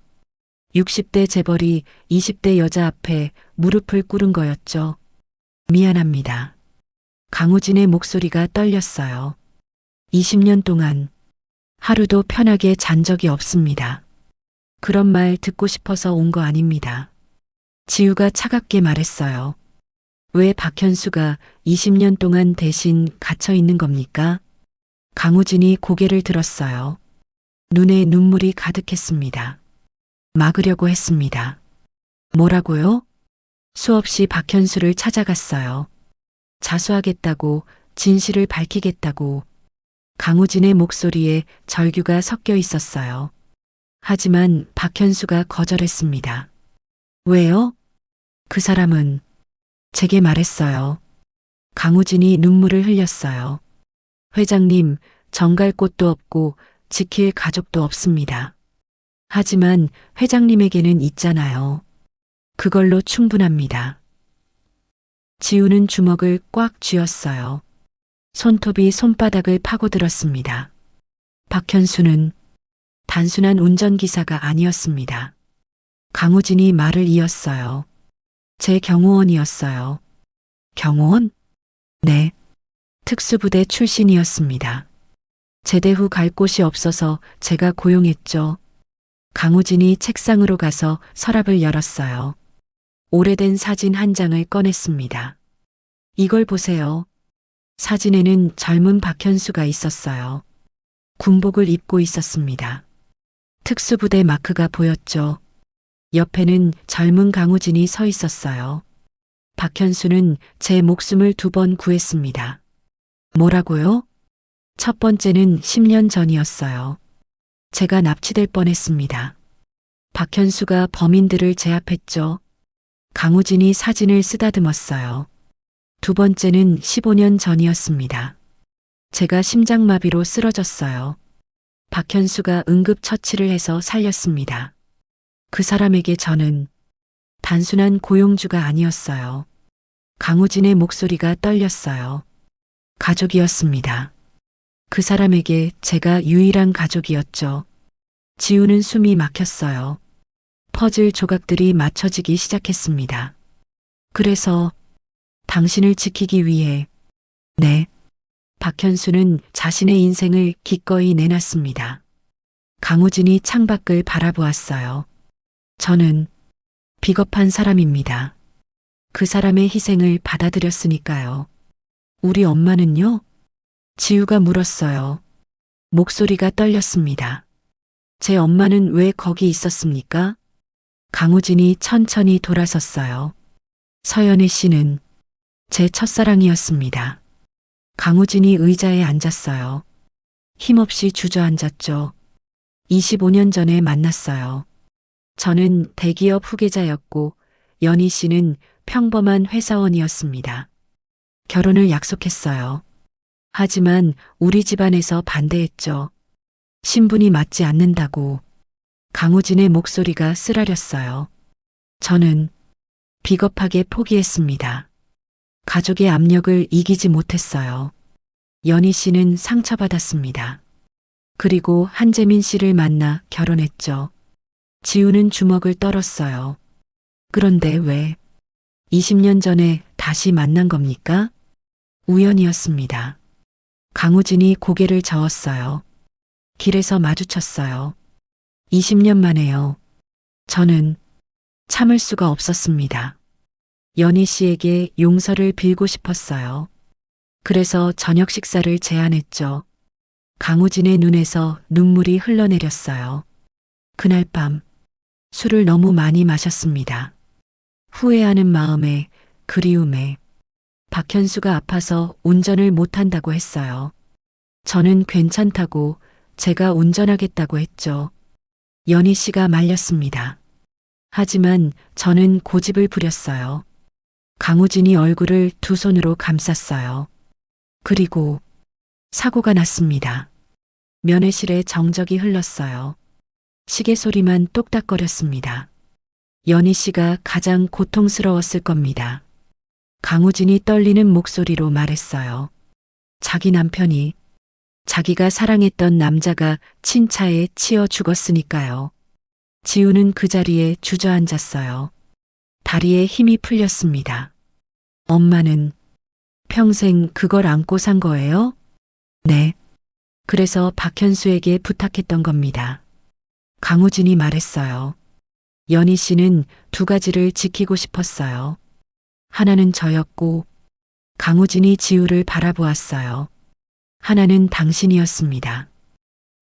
60대 재벌이 20대 여자 앞에 무릎을 꿇은 거였죠. 미안합니다. 강우진의 목소리가 떨렸어요. 20년 동안 하루도 편하게 잔 적이 없습니다. 그런 말 듣고 싶어서 온 거 아닙니다. 지우가 차갑게 말했어요. 왜 박현수가 20년 동안 대신 갇혀 있는 겁니까? 강우진이 고개를 들었어요. 눈에 눈물이 가득했습니다. 막으려고 했습니다. 뭐라고요? 수없이 박현수를 찾아갔어요. 자수하겠다고, 진실을 밝히겠다고. 강우진의 목소리에 절규가 섞여 있었어요. 하지만 박현수가 거절했습니다. 왜요? 그 사람은 제게 말했어요. 강우진이 눈물을 흘렸어요. 회장님, 정갈 곳도 없고 지킬 가족도 없습니다. 하지만 회장님에게는 있잖아요. 그걸로 충분합니다. 지우는 주먹을 꽉 쥐었어요. 손톱이 손바닥을 파고들었습니다. 박현수는 단순한 운전기사가 아니었습니다. 강우진이 말을 이었어요. 제 경호원이었어요. 경호원? 네. 특수부대 출신이었습니다. 제대 후 갈 곳이 없어서 제가 고용했죠. 강우진이 책상으로 가서 서랍을 열었어요. 오래된 사진 한 장을 꺼냈습니다. 이걸 보세요. 사진에는 젊은 박현수가 있었어요. 군복을 입고 있었습니다. 특수부대 마크가 보였죠. 옆에는 젊은 강우진이 서 있었어요. 박현수는 제 목숨을 2번 구했습니다. 뭐라고요? 첫 번째는 10년 전이었어요. 제가 납치될 뻔했습니다. 박현수가 범인들을 제압했죠. 강우진이 사진을 쓰다듬었어요. 두 번째는 15년 전이었습니다. 제가 심장마비로 쓰러졌어요. 박현수가 응급처치를 해서 살렸습니다. 그 사람에게 저는 단순한 고용주가 아니었어요. 강우진의 목소리가 떨렸어요. 가족이었습니다. 그 사람에게 제가 유일한 가족이었죠. 지우는 숨이 막혔어요. 퍼즐 조각들이 맞춰지기 시작했습니다. 그래서 당신을 지키기 위해, 네. 박현수는 자신의 인생을 기꺼이 내놨습니다. 강우진이 창밖을 바라보았어요. 저는 비겁한 사람입니다. 그 사람의 희생을 받아들였으니까요. 우리 엄마는요? 지우가 물었어요. 목소리가 떨렸습니다. 제 엄마는 왜 거기 있었습니까? 강우진이 천천히 돌아섰어요. 서연희 씨는 제 첫사랑이었습니다. 강우진이 의자에 앉았어요. 힘없이 주저앉았죠. 25년 전에 만났어요. 저는 대기업 후계자였고 연희 씨는 평범한 회사원이었습니다. 결혼을 약속했어요. 하지만 우리 집안에서 반대했죠. 신분이 맞지 않는다고. 강우진의 목소리가 쓰라렸어요. 저는 비겁하게 포기했습니다. 가족의 압력을 이기지 못했어요. 연희 씨는 상처받았습니다. 그리고 한재민 씨를 만나 결혼했죠. 지우는 주먹을 떨었어요. 그런데 왜 20년 전에 다시 만난 겁니까? 우연이었습니다. 강우진이 고개를 저었어요. 길에서 마주쳤어요. 20년 만에요. 저는 참을 수가 없었습니다. 연희 씨에게 용서를 빌고 싶었어요. 그래서 저녁 식사를 제안했죠. 강우진의 눈에서 눈물이 흘러내렸어요. 그날 밤 술을 너무 많이 마셨습니다. 후회하는 마음에 그리움에 박현수가 아파서 운전을 못한다고 했어요. 저는 괜찮다고 제가 운전하겠다고 했죠. 연희 씨가 말렸습니다. 하지만 저는 고집을 부렸어요. 강우진이 얼굴을 두 손으로 감쌌어요. 그리고 사고가 났습니다. 면회실에 정적이 흘렀어요. 시계 소리만 똑딱거렸습니다. 연희 씨가 가장 고통스러웠을 겁니다. 강우진이 떨리는 목소리로 말했어요. 자기 남편이 자기가 사랑했던 남자가 친차에 치여 죽었으니까요. 지우는 그 자리에 주저앉았어요. 다리에 힘이 풀렸습니다. 엄마는 평생 그걸 안고 산 거예요? 네. 그래서 박현수에게 부탁했던 겁니다. 강우진이 말했어요. 연희 씨는 두 가지를 지키고 싶었어요. 하나는 저였고 강우진이 지우를 바라보았어요. 하나는 당신이었습니다.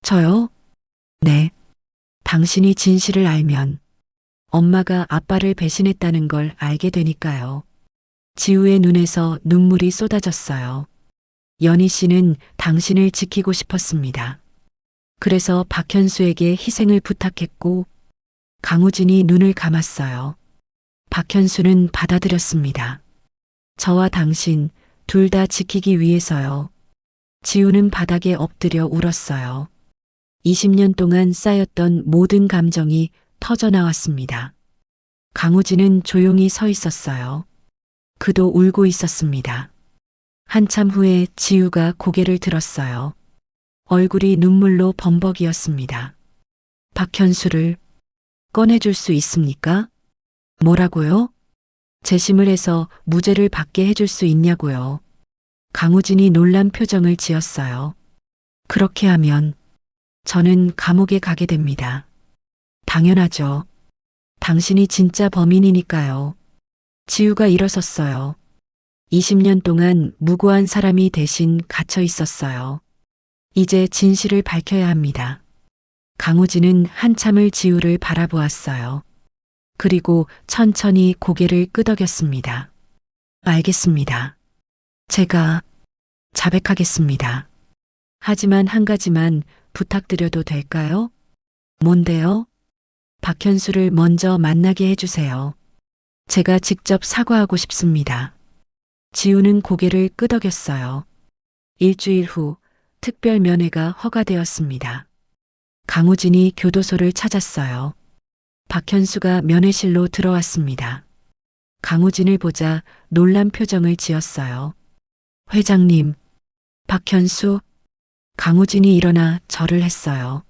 저요? 네. 당신이 진실을 알면 엄마가 아빠를 배신했다는 걸 알게 되니까요. 지우의 눈에서 눈물이 쏟아졌어요. 연희 씨는 당신을 지키고 싶었습니다. 그래서 박현수에게 희생을 부탁했고 강우진이 눈을 감았어요. 박현수는 받아들였습니다. 저와 당신 둘 다 지키기 위해서요. 지우는 바닥에 엎드려 울었어요. 20년 동안 쌓였던 모든 감정이 터져나왔습니다. 강우진은 조용히 서 있었어요. 그도 울고 있었습니다. 한참 후에 지우가 고개를 들었어요. 얼굴이 눈물로 범벅이었습니다. 박현수를 꺼내줄 수 있습니까? 뭐라고요? 재심을 해서 무죄를 받게 해줄 수 있냐고요. 강우진이 놀란 표정을 지었어요. 그렇게 하면 저는 감옥에 가게 됩니다. 당연하죠. 당신이 진짜 범인이니까요. 지우가 일어섰어요. 20년 동안 무고한 사람이 대신 갇혀 있었어요. 이제 진실을 밝혀야 합니다. 강우진은 한참을 지우를 바라보았어요. 그리고 천천히 고개를 끄덕였습니다. 알겠습니다. 제가 자백하겠습니다. 하지만 한 가지만 부탁드려도 될까요? 뭔데요? 박현수를 먼저 만나게 해주세요. 제가 직접 사과하고 싶습니다. 지우는 고개를 끄덕였어요. 일주일 후 특별 면회가 허가되었습니다. 강우진이 교도소를 찾았어요. 박현수가 면회실로 들어왔습니다. 강우진을 보자 놀란 표정을 지었어요. 회장님, 박현수, 강우진이 일어나 절을 했어요.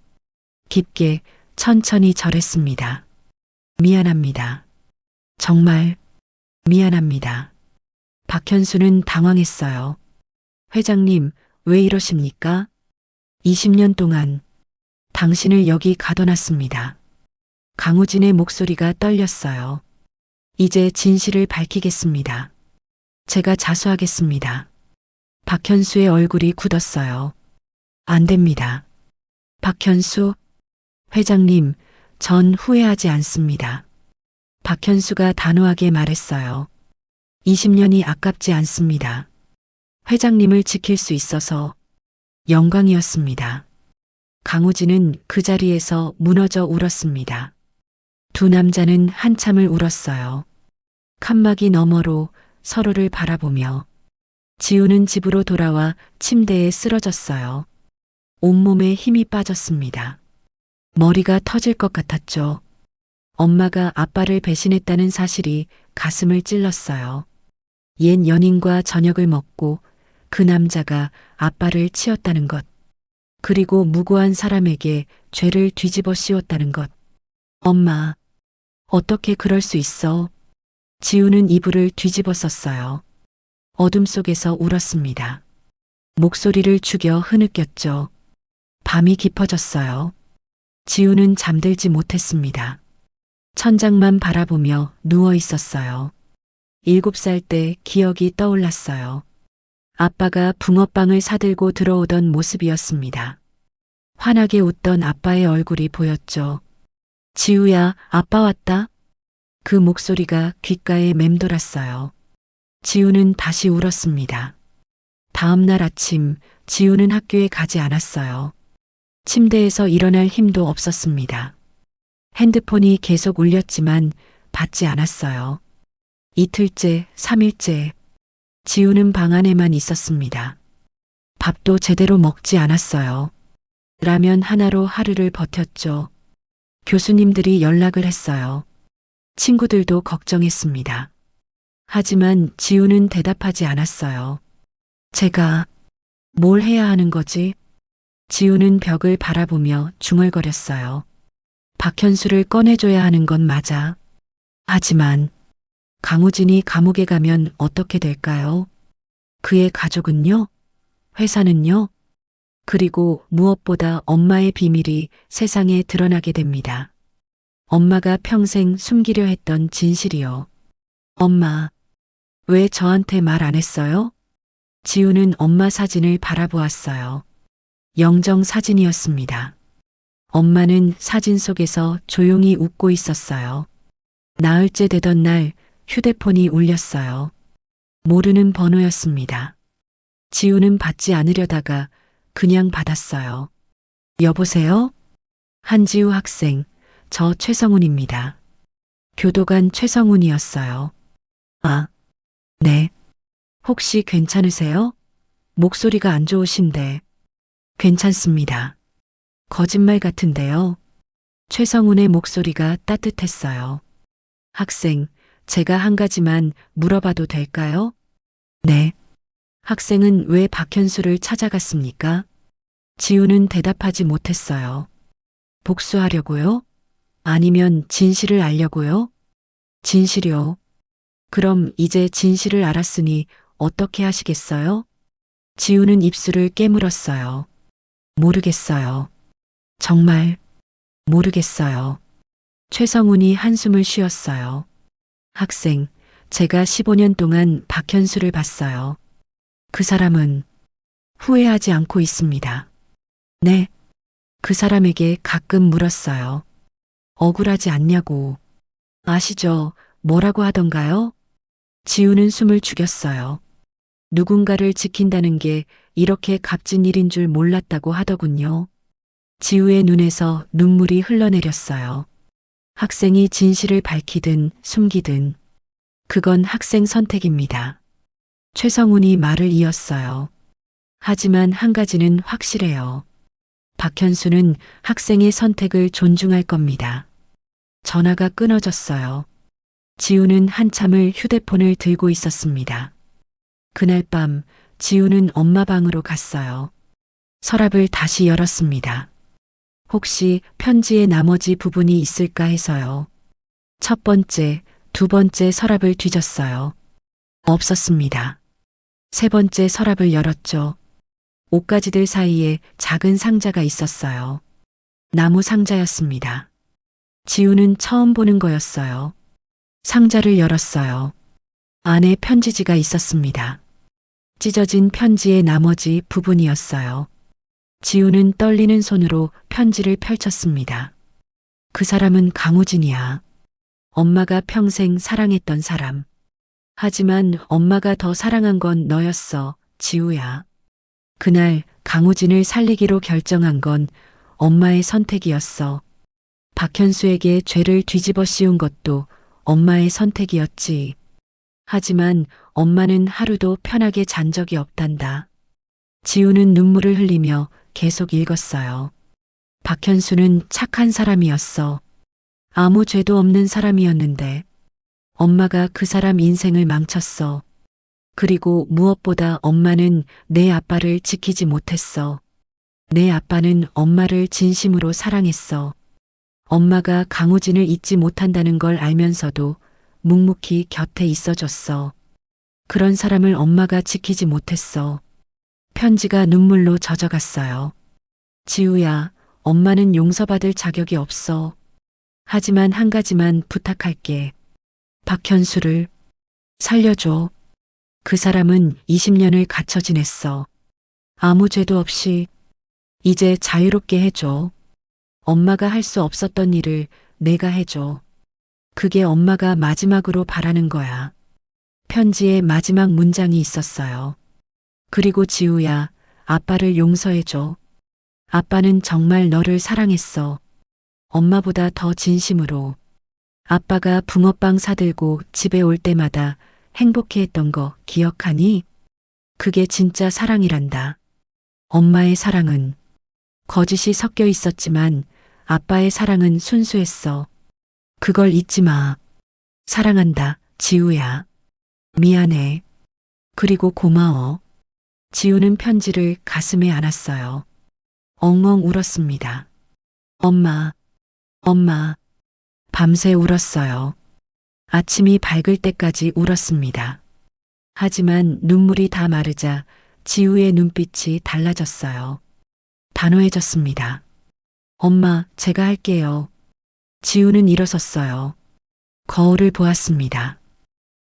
깊게 천천히 절했습니다. 미안합니다. 정말 미안합니다. 박현수는 당황했어요. 회장님, 왜 이러십니까? 20년 동안 당신을 여기 가둬놨습니다. 강우진의 목소리가 떨렸어요. 이제 진실을 밝히겠습니다. 제가 자수하겠습니다. 박현수의 얼굴이 굳었어요. 안 됩니다. 박현수, 회장님, 전 후회하지 않습니다. 박현수가 단호하게 말했어요. 20년이 아깝지 않습니다. 회장님을 지킬 수 있어서 영광이었습니다. 강우진은 그 자리에서 무너져 울었습니다. 두 남자는 한참을 울었어요. 칸막이 너머로 서로를 바라보며 지우는 집으로 돌아와 침대에 쓰러졌어요. 온몸에 힘이 빠졌습니다. 머리가 터질 것 같았죠. 엄마가 아빠를 배신했다는 사실이 가슴을 찔렀어요. 옛 연인과 저녁을 먹고 그 남자가 아빠를 치었다는 것. 그리고 무고한 사람에게 죄를 뒤집어 씌웠다는 것. 엄마, 어떻게 그럴 수 있어? 지우는 이불을 뒤집어 썼어요. 어둠 속에서 울었습니다. 목소리를 죽여 흐느꼈죠. 밤이 깊어졌어요. 지우는 잠들지 못했습니다. 천장만 바라보며 누워 있었어요. 7살 때 기억이 떠올랐어요. 아빠가 붕어빵을 사들고 들어오던 모습이었습니다. 환하게 웃던 아빠의 얼굴이 보였죠. 지우야, 아빠 왔다. 그 목소리가 귓가에 맴돌았어요. 지우는 다시 울었습니다. 다음 날 아침, 지우는 학교에 가지 않았어요. 침대에서 일어날 힘도 없었습니다. 핸드폰이 계속 울렸지만 받지 않았어요. 이틀째, 3일째, 지우는 방 안에만 있었습니다. 밥도 제대로 먹지 않았어요. 라면 하나로 하루를 버텼죠. 교수님들이 연락을 했어요. 친구들도 걱정했습니다. 하지만 지우는 대답하지 않았어요. 제가 뭘 해야 하는 거지? 지우는 벽을 바라보며 중얼거렸어요. 박현수를 꺼내줘야 하는 건 맞아. 하지만 강우진이 감옥에 가면 어떻게 될까요? 그의 가족은요? 회사는요? 그리고 무엇보다 엄마의 비밀이 세상에 드러나게 됩니다. 엄마가 평생 숨기려 했던 진실이요. 엄마, 왜 저한테 말 안 했어요? 지우는 엄마 사진을 바라보았어요. 영정 사진이었습니다. 엄마는 사진 속에서 조용히 웃고 있었어요. 나흘째 되던 날 휴대폰이 울렸어요. 모르는 번호였습니다. 지우는 받지 않으려다가 그냥 받았어요. 여보세요? 한지우 학생, 저 최성훈입니다. 교도관 최성훈이었어요. 아, 네. 혹시 괜찮으세요? 목소리가 안 좋으신데. 괜찮습니다. 거짓말 같은데요. 최성훈의 목소리가 따뜻했어요. 학생, 제가 한 가지만 물어봐도 될까요? 네. 학생은 왜 박현수를 찾아갔습니까? 지우는 대답하지 못했어요. 복수하려고요? 아니면 진실을 알려고요? 진실이요. 그럼 이제 진실을 알았으니 어떻게 하시겠어요? 지우는 입술을 깨물었어요. 모르겠어요. 정말 모르겠어요. 최성훈이 한숨을 쉬었어요. 학생, 제가 15년 동안 박현수를 봤어요. 그 사람은 후회하지 않고 있습니다. 네. 그 사람에게 가끔 물었어요. 억울하지 않냐고. 아시죠? 뭐라고 하던가요? 지우는 숨을 죽였어요. 누군가를 지킨다는 게 이렇게 값진 일인 줄 몰랐다고 하더군요. 지우의 눈에서 눈물이 흘러내렸어요. 학생이 진실을 밝히든 숨기든 그건 학생 선택입니다. 최성훈이 말을 이었어요. 하지만 한 가지는 확실해요. 박현수는 학생의 선택을 존중할 겁니다. 전화가 끊어졌어요. 지우는 한참을 휴대폰을 들고 있었습니다. 그날 밤 지우는 엄마 방으로 갔어요. 서랍을 다시 열었습니다. 혹시 편지의 나머지 부분이 있을까 해서요. 첫 번째, 두 번째 서랍을 뒤졌어요. 없었습니다. 세 번째 서랍을 열었죠. 옷가지들 사이에 작은 상자가 있었어요. 나무 상자였습니다. 지우는 처음 보는 거였어요. 상자를 열었어요. 안에 편지지가 있었습니다. 찢어진 편지의 나머지 부분이었어요. 지우는 떨리는 손으로 편지를 펼쳤습니다. 그 사람은 강우진이야. 엄마가 평생 사랑했던 사람. 하지만 엄마가 더 사랑한 건 너였어, 지우야. 그날 강우진을 살리기로 결정한 건 엄마의 선택이었어. 박현수에게 죄를 뒤집어 씌운 것도 엄마의 선택이었지. 하지만 엄마는 하루도 편하게 잔 적이 없단다. 지우는 눈물을 흘리며 계속 읽었어요. 박현수는 착한 사람이었어. 아무 죄도 없는 사람이었는데 엄마가 그 사람 인생을 망쳤어. 그리고 무엇보다 엄마는 내 아빠를 지키지 못했어. 내 아빠는 엄마를 진심으로 사랑했어. 엄마가 강우진을 잊지 못한다는 걸 알면서도 묵묵히 곁에 있어줬어. 그런 사람을 엄마가 지키지 못했어. 편지가 눈물로 젖어갔어요. 지우야, 엄마는 용서받을 자격이 없어. 하지만 한 가지만 부탁할게. 박현수를 살려줘. 그 사람은 20년을 갇혀 지냈어. 아무 죄도 없이. 이제 자유롭게 해줘. 엄마가 할 수 없었던 일을 내가 해줘. 그게 엄마가 마지막으로 바라는 거야. 편지의 마지막 문장이 있었어요. 그리고 지우야, 아빠를 용서해줘. 아빠는 정말 너를 사랑했어. 엄마보다 더 진심으로. 아빠가 붕어빵 사들고 집에 올 때마다 행복해했던 거 기억하니? 그게 진짜 사랑이란다. 엄마의 사랑은 거짓이 섞여 있었지만 아빠의 사랑은 순수했어. 그걸 잊지 마. 사랑한다, 지우야. 미안해. 그리고 고마워. 지우는 편지를 가슴에 안았어요. 엉엉 울었습니다. 엄마, 엄마. 밤새 울었어요. 아침이 밝을 때까지 울었습니다. 하지만 눈물이 다 마르자 지우의 눈빛이 달라졌어요. 단호해졌습니다. 엄마, 제가 할게요. 지우는 일어섰어요. 거울을 보았습니다.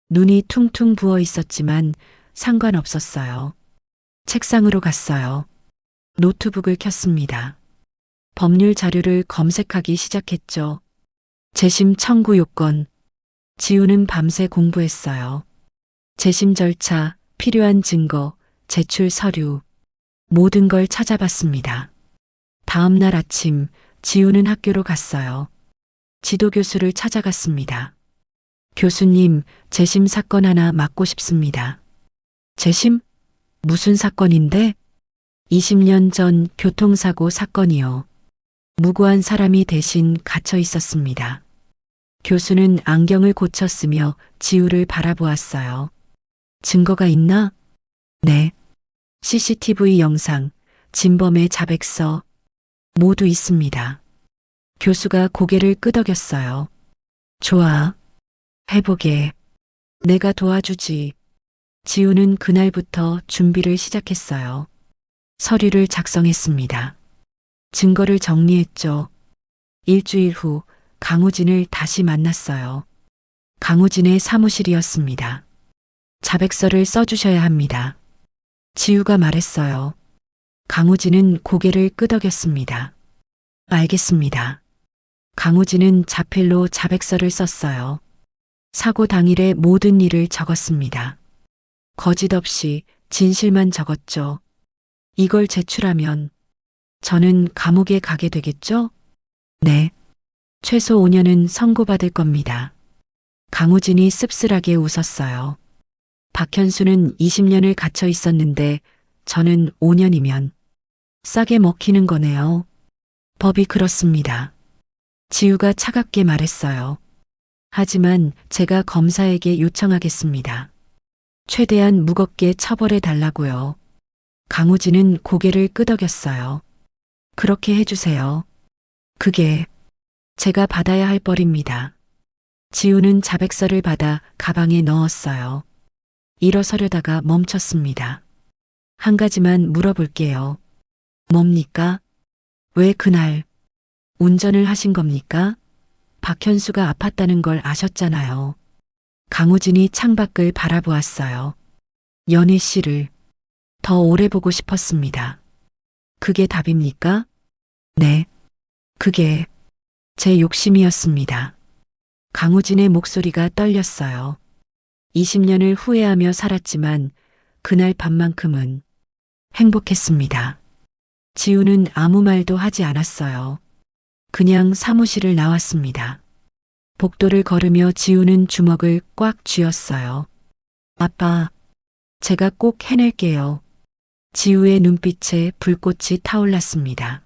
눈이 퉁퉁 부어 있었지만 상관없었어요. 책상으로 갔어요. 노트북을 켰습니다. 법률 자료를 검색하기 시작했죠. 재심 청구 요건. 지우는 밤새 공부했어요. 재심 절차, 필요한 증거, 제출 서류. 모든 걸 찾아봤습니다. 다음 날 아침, 지우는 학교로 갔어요. 지도교수를 찾아갔습니다. 교수님, 재심 사건 하나 맡고 싶습니다. 재심? 무슨 사건인데? 20년 전 교통사고 사건이요. 무고한 사람이 대신 갇혀 있었습니다. 교수는 안경을 고쳤으며 지우를 바라보았어요. 증거가 있나? 네. CCTV 영상, 진범의 자백서, 모두 있습니다. 교수가 고개를 끄덕였어요. 좋아. 해보게. 내가 도와주지. 지우는 그날부터 준비를 시작했어요. 서류를 작성했습니다. 증거를 정리했죠. 일주일 후 강우진을 다시 만났어요. 강우진의 사무실이었습니다. 자백서를 써주셔야 합니다. 지우가 말했어요. 강우진은 고개를 끄덕였습니다. 알겠습니다. 강우진은 자필로 자백서를 썼어요. 사고 당일의 모든 일을 적었습니다. 거짓 없이 진실만 적었죠. 이걸 제출하면 저는 감옥에 가게 되겠죠? 네. 최소 5년은 선고받을 겁니다. 강우진이 씁쓸하게 웃었어요. 박현수는 20년을 갇혀 있었는데 저는 5년이면 싸게 먹히는 거네요. 법이 그렇습니다. 지우가 차갑게 말했어요. 하지만 제가 검사에게 요청하겠습니다. 최대한 무겁게 처벌해 달라고요. 강우진은 고개를 끄덕였어요. 그렇게 해주세요. 그게 제가 받아야 할 벌입니다. 지우는 자백서를 받아 가방에 넣었어요. 일어서려다가 멈췄습니다. 한 가지만 물어볼게요. 뭡니까? 왜 그날 운전을 하신 겁니까? 박현수가 아팠다는 걸 아셨잖아요. 강우진이 창밖을 바라보았어요. 연희 씨를 더 오래 보고 싶었습니다. 그게 답입니까? 네. 그게 제 욕심이었습니다. 강우진의 목소리가 떨렸어요. 20년을 후회하며 살았지만 그날 밤만큼은 행복했습니다. 지우는 아무 말도 하지 않았어요. 그냥 사무실을 나왔습니다. 복도를 걸으며 지우는 주먹을 꽉 쥐었어요. 아빠, 제가 꼭 해낼게요. 지우의 눈빛에 불꽃이 타올랐습니다.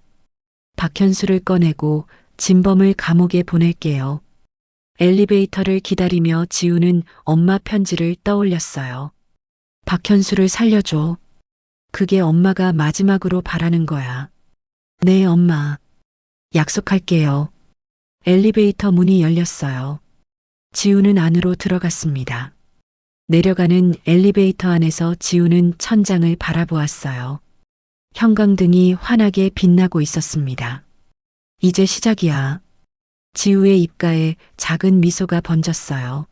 박현수를 꺼내고 진범을 감옥에 보낼게요. 엘리베이터를 기다리며 지우는 엄마 편지를 떠올렸어요. 박현수를 살려줘. 그게 엄마가 마지막으로 바라는 거야. 네, 엄마. 약속할게요. 엘리베이터 문이 열렸어요. 지우는 안으로 들어갔습니다. 내려가는 엘리베이터 안에서 지우는 천장을 바라보았어요. 형광등이 환하게 빛나고 있었습니다. 이제 시작이야. 지우의 입가에 작은 미소가 번졌어요.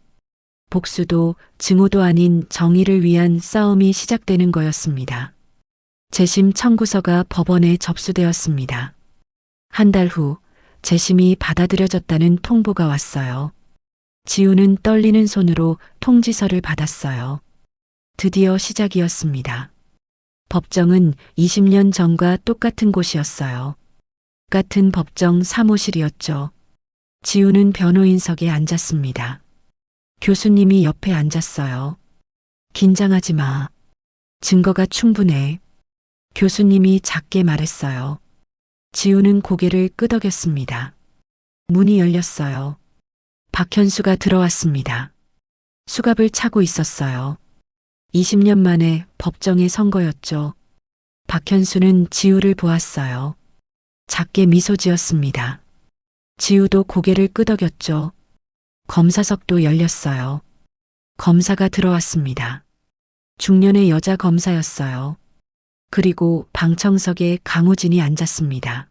복수도 증오도 아닌 정의를 위한 싸움이 시작되는 거였습니다. 재심 청구서가 법원에 접수되었습니다. 한 달 후 재심이 받아들여졌다는 통보가 왔어요. 지우는 떨리는 손으로 통지서를 받았어요. 드디어 시작이었습니다. 법정은 20년 전과 똑같은 곳이었어요. 같은 법정 사무실이었죠. 지우는 변호인석에 앉았습니다. 교수님이 옆에 앉았어요. 긴장하지 마. 증거가 충분해. 교수님이 작게 말했어요. 지우는 고개를 끄덕였습니다. 문이 열렸어요. 박현수가 들어왔습니다. 수갑을 차고 있었어요. 20년 만에 법정의 선거였죠. 박현수는 지우를 보았어요. 작게 미소 지었습니다. 지우도 고개를 끄덕였죠. 검사석도 열렸어요. 검사가 들어왔습니다. 중년의 여자 검사였어요. 그리고 방청석에 강우진이 앉았습니다.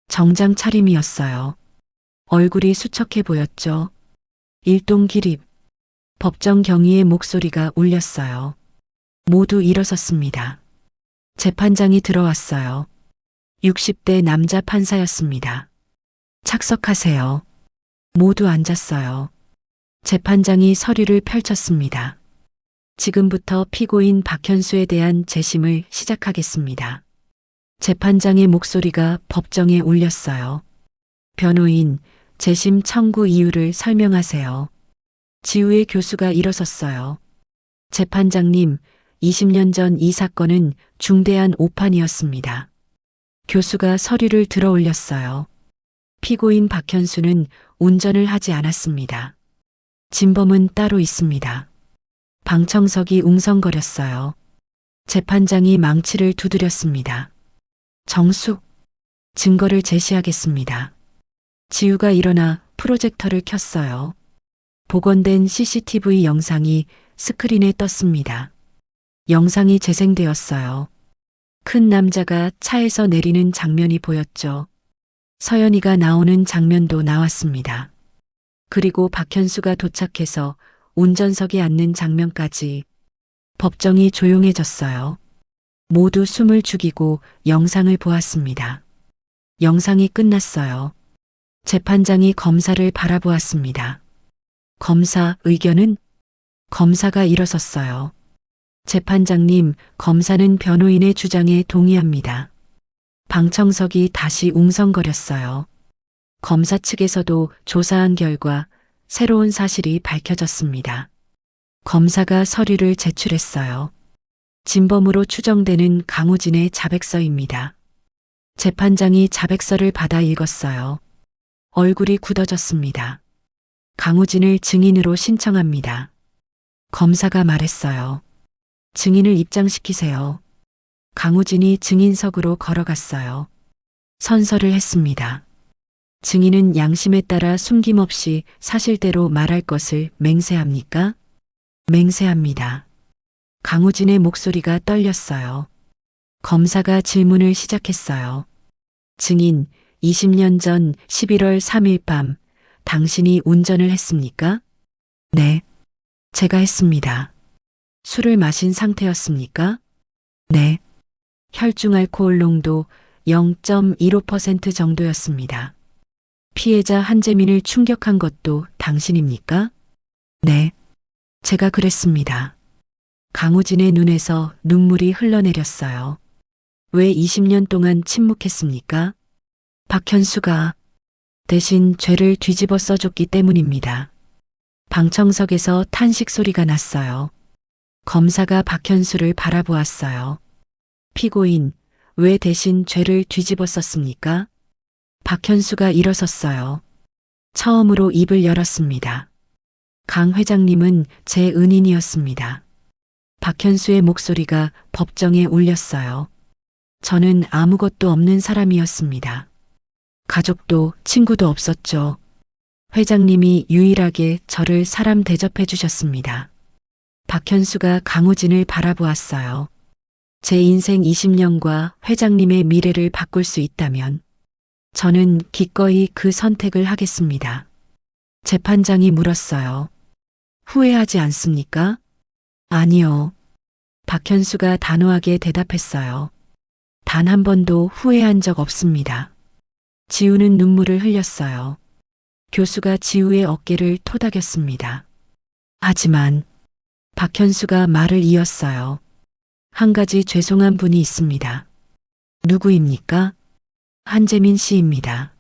정장 차림이었어요. 얼굴이 수척해 보였죠. 일동 기립. 법정 경위의 목소리가 울렸어요. 모두 일어섰습니다. 재판장이 들어왔어요. 60대 남자 판사였습니다. 착석하세요. 모두 앉았어요. 재판장이 서류를 펼쳤습니다. 지금부터 피고인 박현수에 대한 재심을 시작하겠습니다. 재판장의 목소리가 법정에 울렸어요. 변호인, 재심 청구 이유를 설명하세요. 지우의 교수가 일어섰어요. 재판장님, 20년 전 이 사건은 중대한 오판이었습니다. 교수가 서류를 들어 올렸어요. 피고인 박현수는 운전을 하지 않았습니다. 진범은 따로 있습니다. 방청석이 웅성거렸어요. 재판장이 망치를 두드렸습니다. 정숙, 증거를 제시하겠습니다. 지우가 일어나 프로젝터를 켰어요. 복원된 CCTV 영상이 스크린에 떴습니다. 영상이 재생되었어요. 큰 남자가 차에서 내리는 장면이 보였죠. 서연이가 나오는 장면도 나왔습니다. 그리고 박현수가 도착해서 운전석에 앉는 장면까지. 법정이 조용해졌어요. 모두 숨을 죽이고 영상을 보았습니다. 영상이 끝났어요. 재판장이 검사를 바라보았습니다. 검사 의견은? 검사가 일어섰어요. 재판장님, 검사는 변호인의 주장에 동의합니다. 방청석이 다시 웅성거렸어요. 검사 측에서도 조사한 결과 새로운 사실이 밝혀졌습니다. 검사가 서류를 제출했어요. 진범으로 추정되는 강우진의 자백서입니다. 재판장이 자백서를 받아 읽었어요. 얼굴이 굳어졌습니다. 강우진을 증인으로 신청합니다. 검사가 말했어요. 증인을 입장시키세요. 강우진이 증인석으로 걸어갔어요. 선서를 했습니다. 증인은 양심에 따라 숨김없이 사실대로 말할 것을 맹세합니까? 맹세합니다. 강우진의 목소리가 떨렸어요. 검사가 질문을 시작했어요. 증인, 20년 전 11월 3일 밤 당신이 운전을 했습니까? 네, 제가 했습니다. 술을 마신 상태였습니까? 네. 혈중 알코올 농도 0.15% 정도였습니다. 피해자 한재민을 충격한 것도 당신입니까? 네. 제가 그랬습니다. 강우진의 눈에서 눈물이 흘러내렸어요. 왜 20년 동안 침묵했습니까? 박현수가 대신 죄를 뒤집어 써줬기 때문입니다. 방청석에서 탄식 소리가 났어요. 검사가 박현수를 바라보았어요. 피고인, 왜 대신 죄를 뒤집어 썼습니까? 박현수가 일어섰어요. 처음으로 입을 열었습니다. 강 회장님은 제 은인이었습니다. 박현수의 목소리가 법정에 울렸어요. 저는 아무것도 없는 사람이었습니다. 가족도 친구도 없었죠. 회장님이 유일하게 저를 사람 대접해 주셨습니다. 박현수가 강우진을 바라보았어요. 제 인생 20년과 회장님의 미래를 바꿀 수 있다면 저는 기꺼이 그 선택을 하겠습니다. 재판장이 물었어요. 후회하지 않습니까? 아니요. 박현수가 단호하게 대답했어요. 단 한 번도 후회한 적 없습니다. 지우는 눈물을 흘렸어요. 교수가 지우의 어깨를 토닥였습니다. 하지만 박현수가 말을 이었어요. 한 가지 죄송한 분이 있습니다. 누구입니까? 한재민 씨입니다.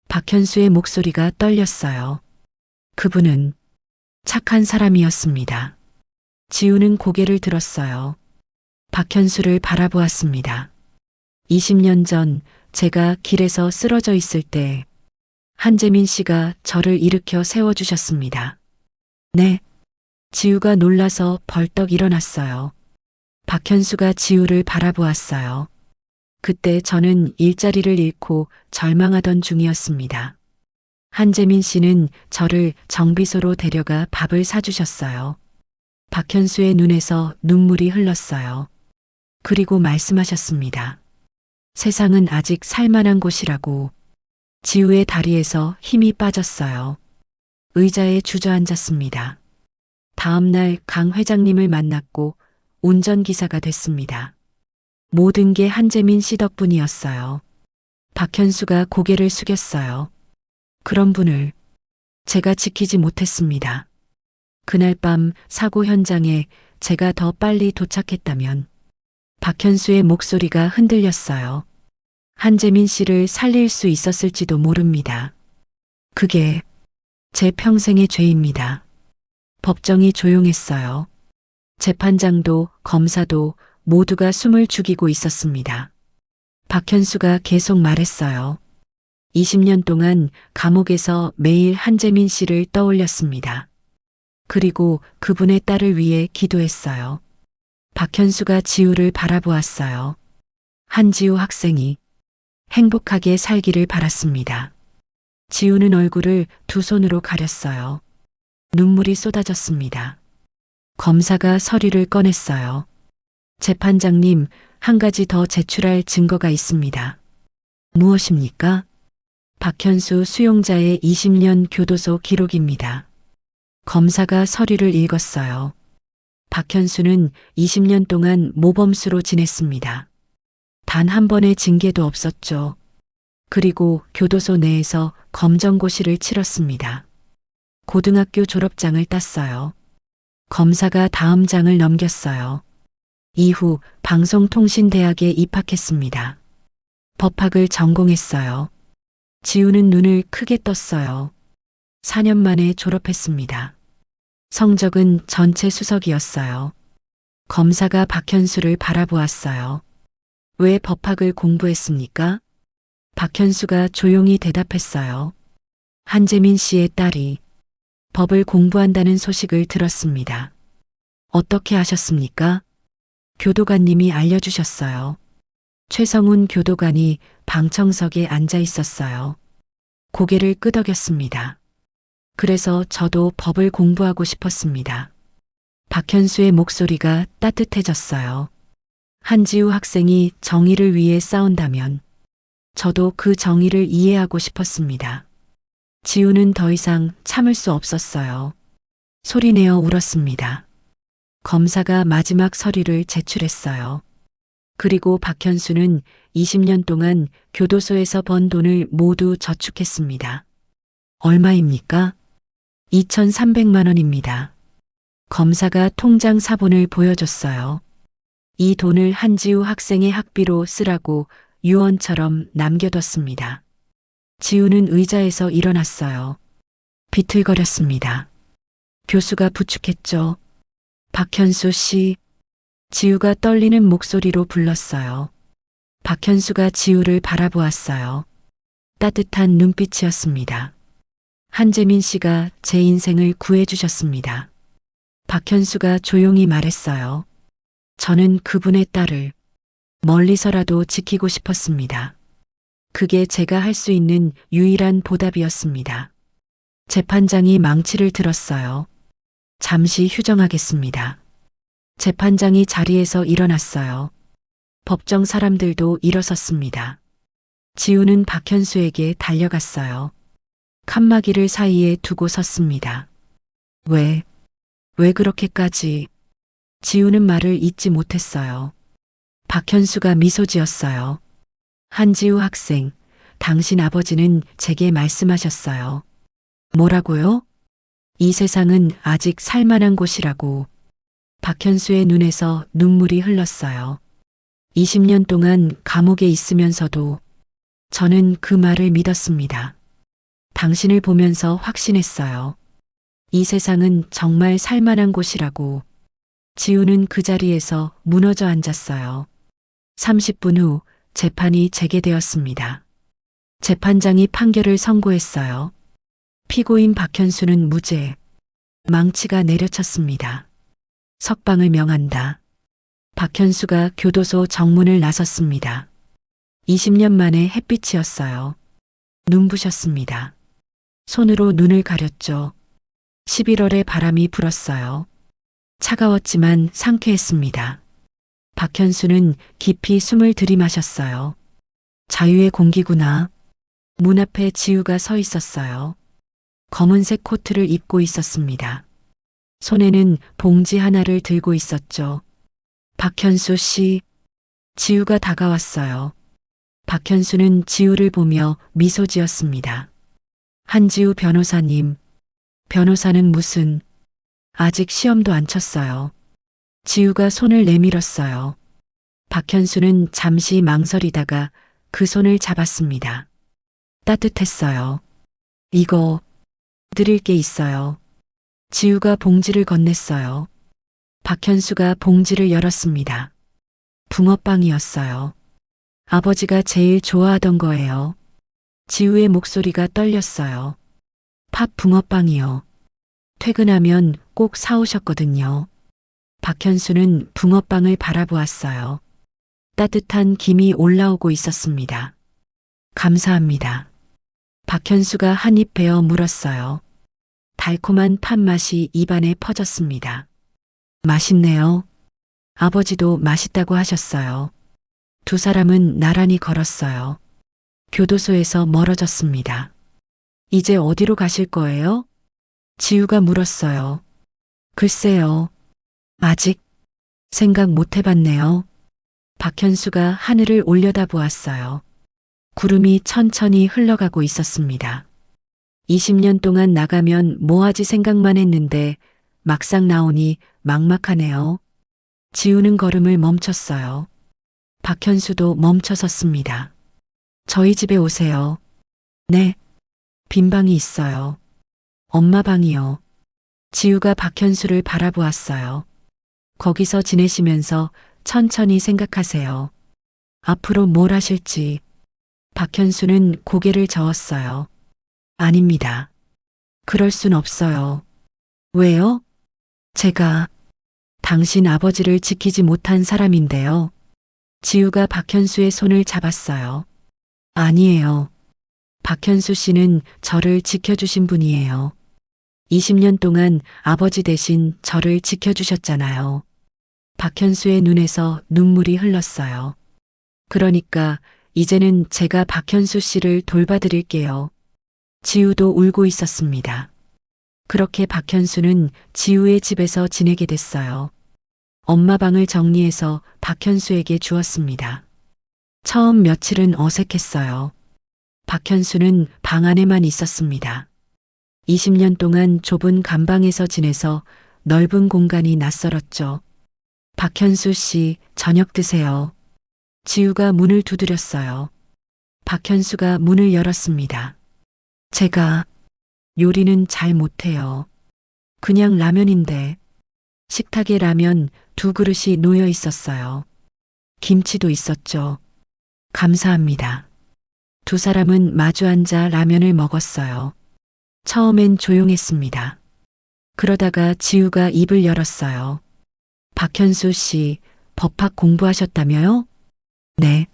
박현수의 목소리가 떨렸어요. 그분은 착한 사람이었습니다. 지우는 고개를 들었어요. 박현수를 바라보았습니다. 20년 전 제가 길에서 쓰러져 있을 때 한재민 씨가 저를 일으켜 세워주셨습니다. 네. 지우가 놀라서 벌떡 일어났어요. 박현수가 지우를 바라보았어요. 그때 저는 일자리를 잃고 절망하던 중이었습니다. 한재민 씨는 저를 정비소로 데려가 밥을 사주셨어요. 박현수의 눈에서 눈물이 흘렀어요. 그리고 말씀하셨습니다. 세상은 아직 살만한 곳이라고. 지우의 다리에서 힘이 빠졌어요. 의자에 주저앉았습니다. 다음 날 강 회장님을 만났고 운전기사가 됐습니다. 모든 게 한재민 씨 덕분이었어요. 박현수가 고개를 숙였어요. 그런 분을 제가 지키지 못했습니다. 그날 밤 사고 현장에 제가 더 빨리 도착했다면 박현수의 목소리가 흔들렸어요. 한재민 씨를 살릴 수 있었을지도 모릅니다. 그게 제 평생의 죄입니다. 법정이 조용했어요. 재판장도 검사도 모두가 숨을 죽이고 있었습니다. 박현수가 계속 말했어요. 20년 동안 감옥에서 매일 한재민 씨를 떠올렸습니다. 그리고 그분의 딸을 위해 기도했어요. 박현수가 지우를 바라보았어요. 한지우 학생이 행복하게 살기를 바랐습니다. 지우는 얼굴을 두 손으로 가렸어요. 눈물이 쏟아졌습니다. 검사가 서류를 꺼냈어요. 재판장님, 한 가지 더 제출할 증거가 있습니다. 무엇입니까? 박현수 수용자의 20년 교도소 기록입니다. 검사가 서류를 읽었어요. 박현수는 20년 동안 모범수로 지냈습니다. 단 한 번의 징계도 없었죠. 그리고 교도소 내에서 검정고시를 치렀습니다. 고등학교 졸업장을 땄어요. 검사가 다음 장을 넘겼어요. 이후 방송통신대학에 입학했습니다. 법학을 전공했어요. 지우는 눈을 크게 떴어요. 4년 만에 졸업했습니다. 성적은 전체 수석이었어요. 검사가 박현수를 바라보았어요. 왜 법학을 공부했습니까? 박현수가 조용히 대답했어요. 한재민 씨의 딸이 법을 공부한다는 소식을 들었습니다. 어떻게 아셨습니까? 교도관님이 알려주셨어요. 최성훈 교도관이 방청석에 앉아 있었어요. 고개를 끄덕였습니다. 그래서 저도 법을 공부하고 싶었습니다. 박현수의 목소리가 따뜻해졌어요. 한지우 학생이 정의를 위해 싸운다면 저도 그 정의를 이해하고 싶었습니다. 지우는 더 이상 참을 수 없었어요. 소리내어 울었습니다. 검사가 마지막 서류를 제출했어요. 그리고 박현수는 20년 동안 교도소에서 번 돈을 모두 저축했습니다. 얼마입니까? 2,300만 원입니다. 검사가 통장 사본을 보여줬어요. 이 돈을 한지우 학생의 학비로 쓰라고 유언처럼 남겨뒀습니다. 지우는 의자에서 일어났어요. 비틀거렸습니다. 교수가 부축했죠. 박현수 씨. 지우가 떨리는 목소리로 불렀어요. 박현수가 지우를 바라보았어요. 따뜻한 눈빛이었습니다. 한재민 씨가 제 인생을 구해주셨습니다. 박현수가 조용히 말했어요. 저는 그분의 딸을 멀리서라도 지키고 싶었습니다. 그게 제가 할 수 있는 유일한 보답이었습니다. 재판장이 망치를 들었어요. 잠시 휴정하겠습니다. 재판장이 자리에서 일어났어요. 법정 사람들도 일어섰습니다. 지우는 박현수에게 달려갔어요. 칸막이를 사이에 두고 섰습니다. 왜 그렇게까지? 지우는 말을 잇지 못했어요. 박현수가 미소 지었어요. 한지우 학생, 당신 아버지는 제게 말씀하셨어요. 뭐라고요? 이 세상은 아직 살만한 곳이라고. 박현수의 눈에서 눈물이 흘렀어요. 20년 동안 감옥에 있으면서도 저는 그 말을 믿었습니다. 당신을 보면서 확신했어요. 이 세상은 정말 살만한 곳이라고. 지우는 그 자리에서 무너져 앉았어요. 30분 후 재판이 재개되었습니다. 재판장이 판결을 선고했어요. 피고인 박현수는 무죄. 망치가 내려쳤습니다. 석방을 명한다. 박현수가 교도소 정문을 나섰습니다. 20년 만에 햇빛이었어요. 눈부셨습니다. 손으로 눈을 가렸죠. 11월에 바람이 불었어요. 차가웠지만 상쾌했습니다. 박현수는 깊이 숨을 들이마셨어요. 자유의 공기구나. 문 앞에 지우가 서 있었어요. 검은색 코트를 입고 있었습니다. 손에는 봉지 하나를 들고 있었죠. 박현수 씨. 지우가 다가왔어요. 박현수는 지우를 보며 미소 지었습니다. 한지우 변호사님. 변호사는 무슨. 아직 시험도 안 쳤어요. 지우가 손을 내밀었어요. 박현수는 잠시 망설이다가 그 손을 잡았습니다. 따뜻했어요. 이거 드릴 게 있어요. 지우가 봉지를 건넸어요. 박현수가 봉지를 열었습니다. 붕어빵이었어요. 아버지가 제일 좋아하던 거예요. 지우의 목소리가 떨렸어요. 팥 붕어빵이요. 퇴근하면 꼭 사오셨거든요. 박현수는 붕어빵을 바라보았어요. 따뜻한 김이 올라오고 있었습니다. 감사합니다. 박현수가 한 입 베어 물었어요. 달콤한 팥 맛이 입안에 퍼졌습니다. 맛있네요. 아버지도 맛있다고 하셨어요. 두 사람은 나란히 걸었어요. 교도소에서 멀어졌습니다. 이제 어디로 가실 거예요? 지우가 물었어요. 글쎄요. 아직 생각 못 해봤네요. 박현수가 하늘을 올려다보았어요. 구름이 천천히 흘러가고 있었습니다. 20년 동안 나가면 뭐하지 생각만 했는데 막상 나오니 막막하네요. 지우는 걸음을 멈췄어요. 박현수도 멈춰섰습니다. 저희 집에 오세요. 네. 빈 방이 있어요. 엄마 방이요. 지우가 박현수를 바라보았어요. 거기서 지내시면서 천천히 생각하세요. 앞으로 뭘 하실지. 박현수는 고개를 저었어요. 아닙니다. 그럴 순 없어요. 왜요? 제가 당신 아버지를 지키지 못한 사람인데요. 지우가 박현수의 손을 잡았어요. 아니에요. 박현수 씨는 저를 지켜주신 분이에요. 20년 동안 아버지 대신 저를 지켜주셨잖아요. 박현수의 눈에서 눈물이 흘렀어요. 그러니까 이제는 제가 박현수 씨를 돌봐드릴게요. 지우도 울고 있었습니다. 그렇게 박현수는 지우의 집에서 지내게 됐어요. 엄마 방을 정리해서 박현수에게 주었습니다. 처음 며칠은 어색했어요. 박현수는 방 안에만 있었습니다. 20년 동안 좁은 감방에서 지내서 넓은 공간이 낯설었죠. 박현수 씨, 저녁 드세요. 지우가 문을 두드렸어요. 박현수가 문을 열었습니다. 제가 요리는 잘 못해요. 그냥 라면인데. 식탁에 라면 2그릇이 놓여 있었어요. 김치도 있었죠. 감사합니다. 두 사람은 마주 앉아 라면을 먹었어요. 처음엔 조용했습니다. 그러다가 지우가 입을 열었어요. 박현수 씨, 법학 공부하셨다며요? 네.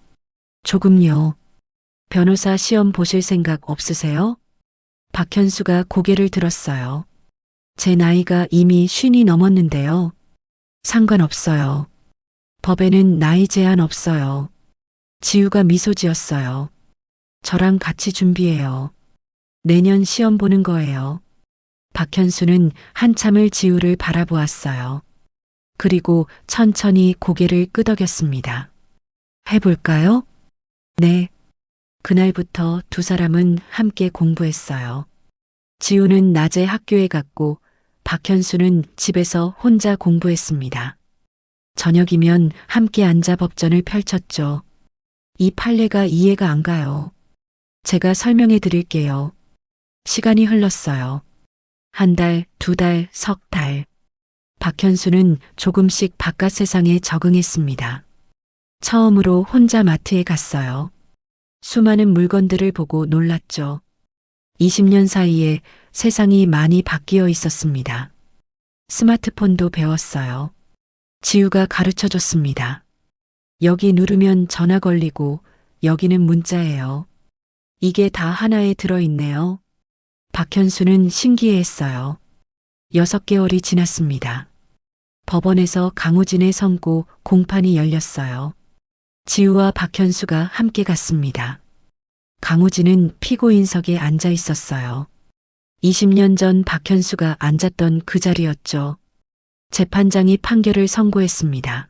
조금요. 변호사 시험 보실 생각 없으세요? 박현수가 고개를 들었어요. 제 나이가 이미 50이 넘었는데요. 상관없어요. 법에는 나이 제한 없어요. 지우가 미소 지었어요. 저랑 같이 준비해요. 내년 시험 보는 거예요. 박현수는 한참을 지우를 바라보았어요. 그리고 천천히 고개를 끄덕였습니다. 해볼까요? 네. 그날부터 두 사람은 함께 공부했어요. 지우는 낮에 학교에 갔고 박현수는 집에서 혼자 공부했습니다. 저녁이면 함께 앉아 법전을 펼쳤죠. 이 판례가 이해가 안 가요. 제가 설명해 드릴게요. 시간이 흘렀어요. 1달, 2달, 석 달. 박현수는 조금씩 바깥 세상에 적응했습니다. 처음으로 혼자 마트에 갔어요. 수많은 물건들을 보고 놀랐죠. 20년 사이에 세상이 많이 바뀌어 있었습니다. 스마트폰도 배웠어요. 지우가 가르쳐 줬습니다. 여기 누르면 전화 걸리고 여기는 문자예요. 이게 다 하나에 들어있네요. 박현수는 신기해했어요. 6개월이 지났습니다. 법원에서 강우진의 선고 공판이 열렸어요. 지우와 박현수가 함께 갔습니다. 강우진은 피고인석에 앉아 있었어요. 20년 전 박현수가 앉았던 그 자리였죠. 재판장이 판결을 선고했습니다.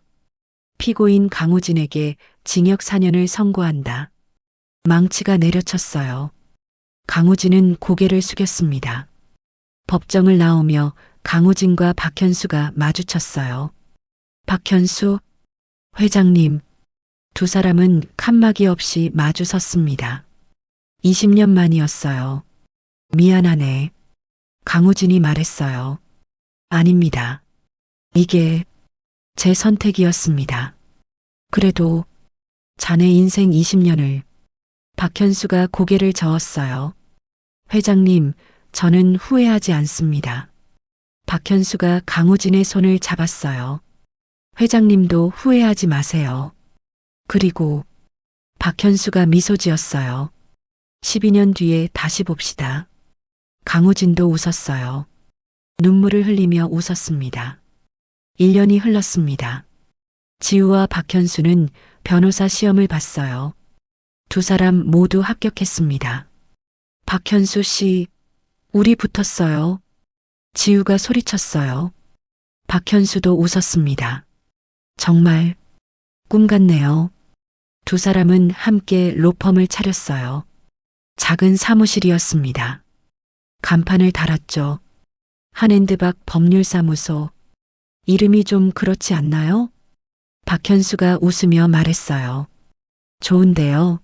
피고인 강우진에게 징역 4년을 선고한다. 망치가 내려쳤어요. 강우진은 고개를 숙였습니다. 법정을 나오며 강우진과 박현수가 마주쳤어요. 박현수, 회장님. 두 사람은 칸막이 없이 마주 섰습니다. 20년 만이었어요. 미안하네. 강우진이 말했어요. 아닙니다. 이게 제 선택이었습니다. 그래도 자네 인생 20년을. 박현수가 고개를 저었어요. 회장님, 저는 후회하지 않습니다. 박현수가 강우진의 손을 잡았어요. 회장님도 후회하지 마세요. 그리고 박현수가 미소 지었어요. 12년 뒤에 다시 봅시다. 강우진도 웃었어요. 눈물을 흘리며 웃었습니다. 1년이 흘렀습니다. 지우와 박현수는 변호사 시험을 봤어요. 두 사람 모두 합격했습니다. 박현수 씨, 우리 붙었어요. 지우가 소리쳤어요. 박현수도 웃었습니다. 정말 꿈 같네요. 두 사람은 함께 로펌을 차렸어요. 작은 사무실이었습니다. 간판을 달았죠. 한핸드박 법률사무소. 이름이 좀 그렇지 않나요? 박현수가 웃으며 말했어요. 좋은데요.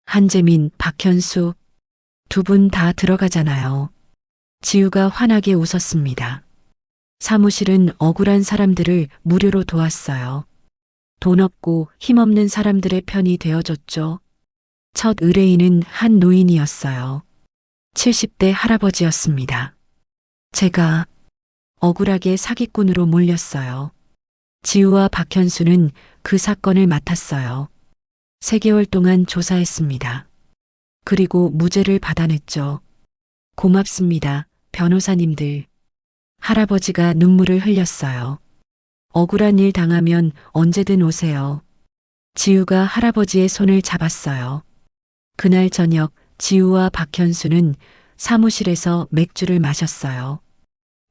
한재민, 박현수. 두 분 다 들어가잖아요. 지우가 환하게 웃었습니다. 사무실은 억울한 사람들을 무료로 도왔어요. 돈 없고 힘없는 사람들의 편이 되어줬죠. 첫 의뢰인은 한 노인이었어요. 70대 할아버지였습니다. 제가 억울하게 사기꾼으로 몰렸어요. 지우와 박현수는 그 사건을 맡았어요. 3개월 동안 조사했습니다. 그리고 무죄를 받아냈죠. 고맙습니다, 변호사님들. 할아버지가 눈물을 흘렸어요. 억울한 일 당하면 언제든 오세요. 지우가 할아버지의 손을 잡았어요. 그날 저녁 지우와 박현수는 사무실에서 맥주를 마셨어요.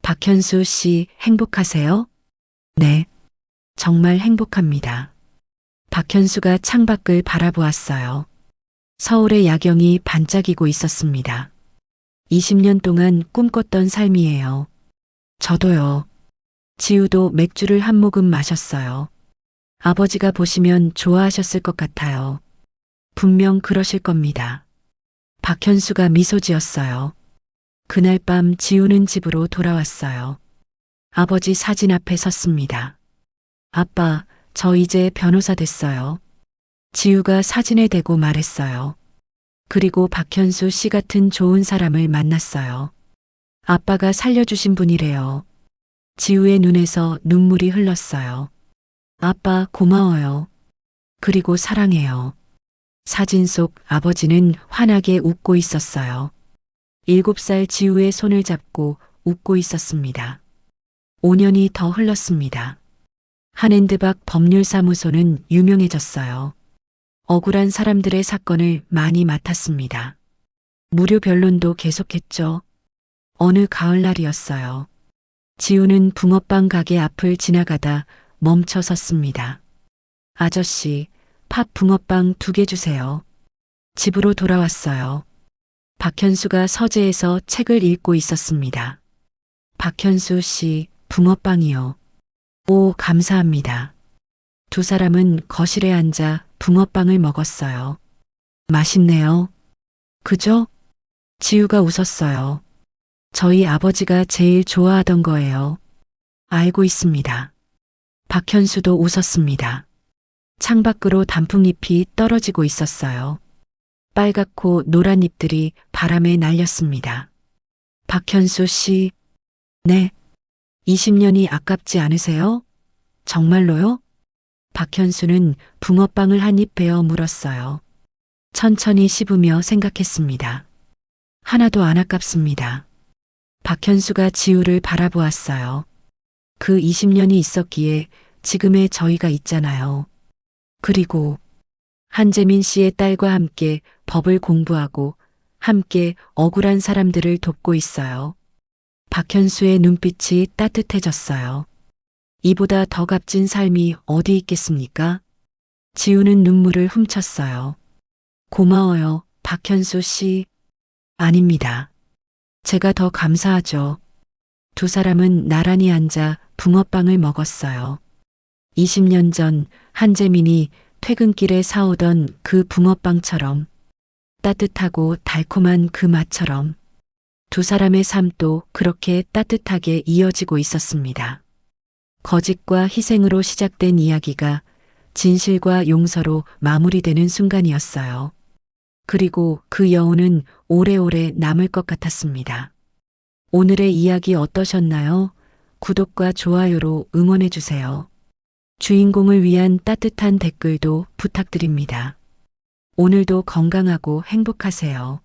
박현수 씨 행복하세요? 네. 정말 행복합니다. 박현수가 창밖을 바라보았어요. 서울의 야경이 반짝이고 있었습니다. 20년 동안 꿈꿨던 삶이에요. 저도요. 지우도 맥주를 한 모금 마셨어요. 아버지가 보시면 좋아하셨을 것 같아요. 분명 그러실 겁니다. 박현수가 미소 지었어요. 그날 밤 지우는 집으로 돌아왔어요. 아버지 사진 앞에 섰습니다. 아빠, 저 이제 변호사 됐어요. 지우가 사진에 대고 말했어요. 그리고 박현수 씨 같은 좋은 사람을 만났어요. 아빠가 살려주신 분이래요. 지우의 눈에서 눈물이 흘렀어요. 아빠 고마워요. 그리고 사랑해요. 사진 속 아버지는 환하게 웃고 있었어요. 7살 지우의 손을 잡고 웃고 있었습니다. 5년이 더 흘렀습니다. 한앤드박 법률사무소는 유명해졌어요. 억울한 사람들의 사건을 많이 맡았습니다. 무료 변론도 계속했죠. 어느 가을날이었어요. 지우는 붕어빵 가게 앞을 지나가다 멈춰 섰습니다. 아저씨, 팥 붕어빵 2개 주세요. 집으로 돌아왔어요. 박현수가 서재에서 책을 읽고 있었습니다. 박현수 씨, 붕어빵이요. 오, 감사합니다. 두 사람은 거실에 앉아 붕어빵을 먹었어요. 맛있네요. 그죠? 지우가 웃었어요. 저희 아버지가 제일 좋아하던 거예요. 알고 있습니다. 박현수도 웃었습니다. 창밖으로 단풍잎이 떨어지고 있었어요. 빨갛고 노란 잎들이 바람에 날렸습니다. 박현수 씨, 네. 20년이 아깝지 않으세요? 정말로요? 박현수는 붕어빵을 한 입 베어 물었어요. 천천히 씹으며 생각했습니다. 하나도 안 아깝습니다. 박현수가 지우를 바라보았어요. 그 20년이 있었기에 지금의 저희가 있잖아요. 그리고 한재민 씨의 딸과 함께 법을 공부하고 함께 억울한 사람들을 돕고 있어요. 박현수의 눈빛이 따뜻해졌어요. 이보다 더 값진 삶이 어디 있겠습니까? 지우는 눈물을 훔쳤어요. 고마워요, 박현수 씨. 아닙니다. 제가 더 감사하죠. 두 사람은 나란히 앉아 붕어빵을 먹었어요. 20년 전 한재민이 퇴근길에 사오던 그 붕어빵처럼 따뜻하고 달콤한 그 맛처럼 두 사람의 삶도 그렇게 따뜻하게 이어지고 있었습니다. 거짓과 희생으로 시작된 이야기가 진실과 용서로 마무리되는 순간이었어요. 그리고 그 여운은 오래오래 남을 것 같았습니다. 오늘의 이야기 어떠셨나요? 구독과 좋아요로 응원해주세요. 주인공을 위한 따뜻한 댓글도 부탁드립니다. 오늘도 건강하고 행복하세요.